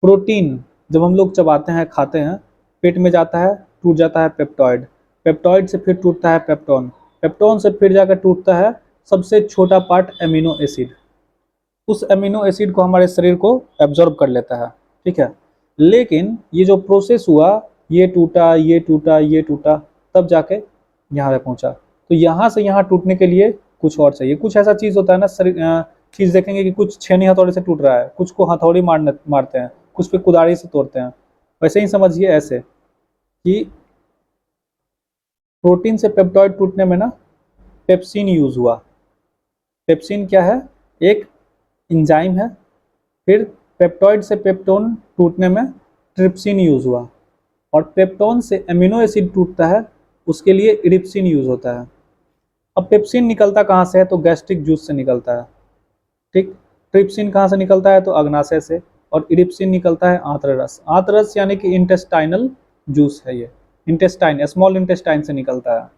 [SPEAKER 1] प्रोटीन जब हम लोग चबाते हैं, खाते हैं, पेट में जाता है, टूट जाता है पेप्टॉइड, पेप्टॉइड से फिर टूटता है पेप्टोन, पेप्टोन से फिर जाकर टूटता है सबसे छोटा पार्ट एमिनो एसिड। उस एमिनो एसिड को हमारे शरीर को एब्जॉर्ब कर लेता है, ठीक है। लेकिन ये जो प्रोसेस हुआ, ये टूटा, ये टूटा, ये टूटा, तब जाके यहाँ पे पहुँचा। तो यहाँ से यहाँ टूटने के लिए कुछ और चाहिए। कुछ ऐसा चीज़ होता है ना, शरीर चीज़ देखेंगे कि कुछ छेनी हथौड़े से टूट रहा है, कुछ को हथौड़ी मारते हैं, कुछ पे कुदारी से तोड़ते हैं। वैसे ही समझिए ऐसे कि प्रोटीन से पेप्टॉइड टूटने में ना पेप्सिन यूज़ हुआ। पेप्सिन क्या है, एक इंजाइम है। फिर पेप्टॉइड से पेप्टोन टूटने में ट्रिप्सिन यूज़ हुआ, और पेप्टोन से एमिनो एसिड टूटता है, उसके लिए इरिप्सिन यूज़ होता है। अब पेप्सिन निकलता कहाँ से है, तो गैस्ट्रिक जूस से निकलता है, ठीक। ट्रिप्सिन कहाँ से निकलता है, तो अग्नाशय से, और इरिप्सिन निकलता है आंत्र रस। आंत्र रस यानी कि इंटेस्टाइनल जूस है ये, इंटेस्टाइन स्मॉल इंटेस्टाइन से निकलता है।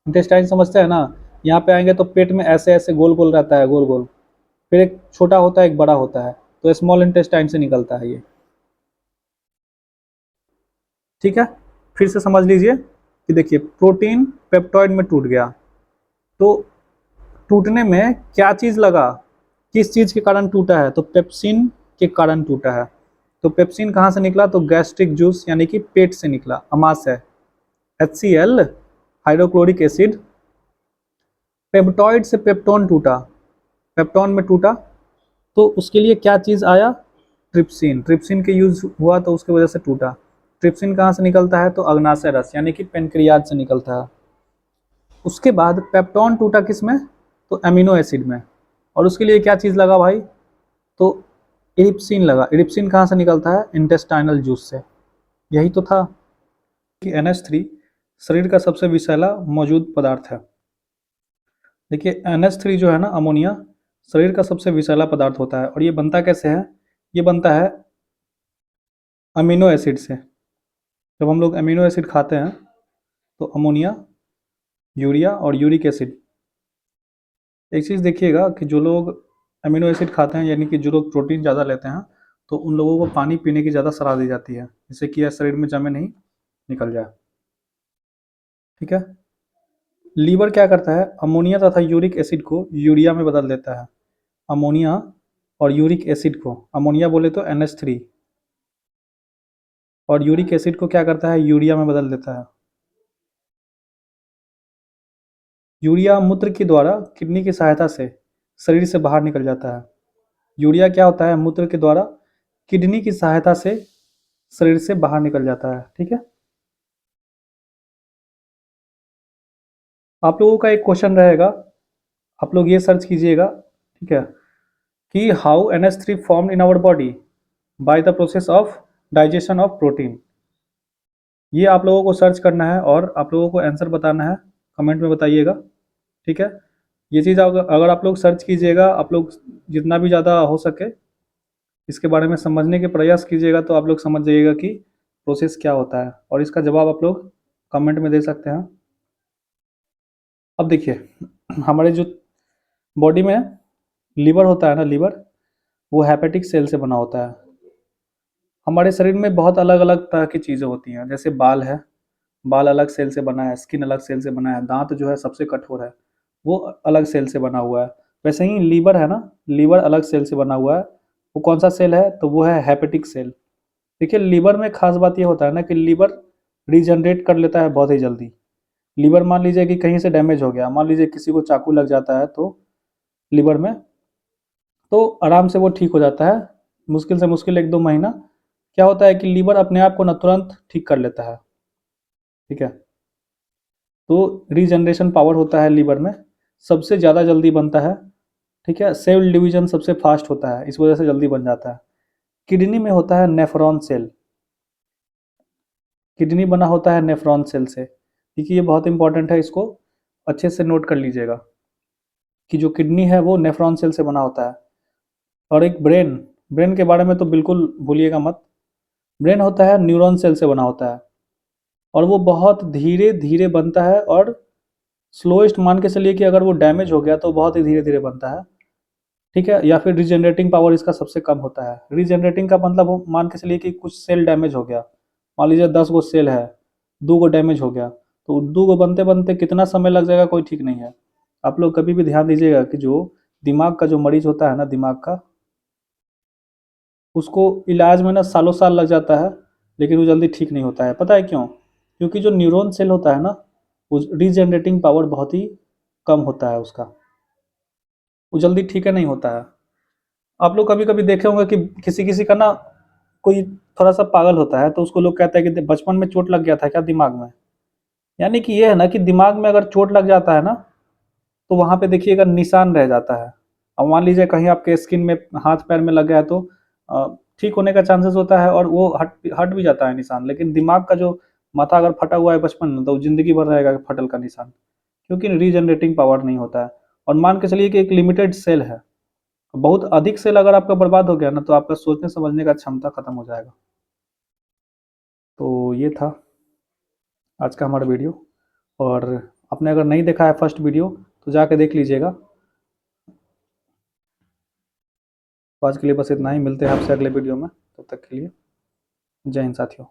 [SPEAKER 1] इंटेस्टाइन समझते हैं ना, यहाँ पे आएंगे तो पेट में ऐसे ऐसे गोल गोल रहता है, गोल गोल, फिर एक छोटा होता है एक बड़ा होता है, तो स्मॉल इंटेस्टाइन से निकलता है ये। ठीक है, फिर से समझ लीजिए कि देखिए प्रोटीन पेप्टॉइड में टूट गया, तो टूटने में क्या चीज लगा, किस चीज के कारण टूटा है, तो पेप्सिन के कारण टूटा है। तो पेप्सिन कहाँ से निकला, तो गैस्ट्रिक जूस यानी कि पेट से निकला, अमाशय, HCl हाइड्रोक्लोरिक एसिड। पेप्टॉइड से पेप्टोन टूटा, पेप्टोन में टूटा, तो उसके लिए क्या चीज़ आया, ट्रिप्सिन, ट्रिप्सिन के यूज हुआ तो उसकी वजह से टूटा। ट्रिप्सिन कहाँ से निकलता है, तो अग्नाशय रस यानी कि पेनक्रियाज से निकलता है। उसके बाद पेप्टोन टूटा किस में, तो एमिनो एसिड में, और उसके लिए क्या चीज़ लगा भाई, तो इरिप्सिन लगा। इरिप्सिन कहाँ से निकलता है, इंटेस्टाइनल जूस से। यही तो था कि NH3 शरीर का सबसे विषैला मौजूद पदार्थ है। देखिए NH3 जो है ना, अमोनिया, शरीर का सबसे विषैला पदार्थ होता है, और ये बनता कैसे है, ये बनता है अमीनो एसिड से। जब हम लोग अमीनो एसिड खाते हैं तो अमोनिया, यूरिया और यूरिक एसिड। एक चीज़ देखिएगा कि जो लोग अमीनो एसिड खाते हैं, यानी कि जो लोग प्रोटीन ज़्यादा लेते हैं, तो उन लोगों को पानी पीने की ज़्यादा सलाह दी जाती है, जिससे कि यह शरीर में जमे नहीं, निकल जाए। ठीक है, लीवर क्या करता है, अमोनिया तथा यूरिक एसिड को यूरिया में बदल देता है। अमोनिया और यूरिक एसिड को, अमोनिया बोले तो NH3, और यूरिक एसिड को क्या करता है, यूरिया में बदल देता है। यूरिया मूत्र के द्वारा किडनी की सहायता से शरीर से बाहर निकल जाता है। यूरिया क्या होता है, मूत्र के द्वारा किडनी की सहायता से शरीर से बाहर निकल जाता है। ठीक है, आप लोगों का एक क्वेश्चन रहेगा, आप लोग ये सर्च कीजिएगा, ठीक है, कि how NH3 formed in our body by the process of digestion of protein. ये आप लोगों को सर्च करना है और आप लोगों को आंसर बताना है, कमेंट में बताइएगा। ठीक है, ये चीज़ अगर आप लोग सर्च कीजिएगा, आप लोग जितना भी ज़्यादा हो सके इसके बारे में समझने के प्रयास कीजिएगा, तो आप लोग समझ जाइएगा कि प्रोसेस क्या होता है, और इसका जवाब आप लोग कमेंट में दे सकते हैं। अब देखिए हमारे जो बॉडी में लीवर होता है ना, लीवर वो हेपेटिक सेल से बना होता है। हमारे शरीर में बहुत अलग अलग तरह की चीज़ें होती हैं, जैसे बाल है, बाल अलग सेल से बना है, स्किन अलग सेल से बना है, दांत जो है सबसे कठोर है, वो अलग सेल से बना हुआ है। वैसे ही लीवर है ना, लीवर अलग सेल से बना हुआ है। वो कौन सा सेल है, तो वो है हेपेटिक सेल। देखिए लीवर में खास बात ये होता है ना कि लीवर रीजनरेट कर लेता है बहुत ही जल्दी। लीवर मान लीजिए कि कहीं से डैमेज हो गया, मान लीजिए किसी को चाकू लग जाता है तो लीवर में, तो आराम से वो ठीक हो जाता है, मुश्किल से मुश्किल 1-2 महीना। क्या होता है कि लीवर अपने आप को न तुरंत ठीक कर लेता है। ठीक है, तो रीजनरेशन पावर होता है लीवर में, सबसे ज़्यादा जल्दी बनता है। ठीक है, सेल डिवीजन सबसे फास्ट होता है, इस वजह से जल्दी बन जाता है। किडनी में होता है नेफ्रॉन सेल, किडनी बना होता है नेफ्रॉन सेल से। देखिए ये बहुत इंपॉर्टेंट है, इसको अच्छे से नोट कर लीजिएगा कि जो किडनी है वो नेफ्रॉन सेल से बना होता है। और एक ब्रेन, ब्रेन के बारे में तो बिल्कुल भूलिएगा मत। ब्रेन होता है न्यूरॉन सेल से बना होता है, और वो बहुत धीरे धीरे बनता है, और स्लोएस्ट मान के चलिए कि अगर वो डैमेज हो गया तो बहुत ही धीरे धीरे बनता है। ठीक है, या फिर रीजनरेटिंग पावर इसका सबसे कम होता है। रीजनरेटिंग का मतलब वो मान के चलिए कि कुछ सेल डैमेज हो गया, मान लीजिए 10 गो सेल है, 2 गो डैमेज हो गया, तो 2 गो बनते बनते कितना समय लग जाएगा कोई ठीक नहीं है। आप लोग कभी भी ध्यान दीजिएगा कि जो दिमाग का जो मरीज होता है ना, दिमाग का, उसको इलाज में ना सालों साल लग जाता है, लेकिन वो जल्दी ठीक नहीं होता है। पता है क्यों, क्योंकि जो न्यूरॉन सेल होता है ना, वो रीजनरेटिंग पावर बहुत ही कम होता है उसका, वो जल्दी ठीक है नहीं होता है। आप लोग कभी कभी देखे होंगे कि किसी किसी का ना कोई थोड़ा सा पागल होता है, तो उसको लोग कहते हैं कि बचपन में चोट लग गया था क्या दिमाग में। यानी कि ये है ना कि दिमाग में अगर चोट लग जाता है ना, तो वहाँ पे देखिएगा निशान रह जाता है। अब मान लीजिए कहीं आपके स्किन में, हाथ पैर में लग गया है, तो ठीक होने का चांसेस होता है, और वो हट हट भी जाता है निशान। लेकिन दिमाग का जो माथा अगर फटा हुआ है बचपन में, तो जिंदगी भर रहेगा फटल का निशान, क्योंकि रीजनरेटिंग पावर नहीं होता है। और मान के चलिए कि एक लिमिटेड सेल है, बहुत अधिक सेल अगर आपका बर्बाद हो गया ना, तो आपका सोचने समझने का क्षमता खत्म हो जाएगा। तो ये था आज का हमारा वीडियो, और आपने अगर नहीं देखा है फर्स्ट वीडियो तो जाके देख लीजिएगा। तो आज के लिए बस इतना ही, मिलते हैं आपसे अगले वीडियो में, तब तक के लिए जय हिंद साथियों।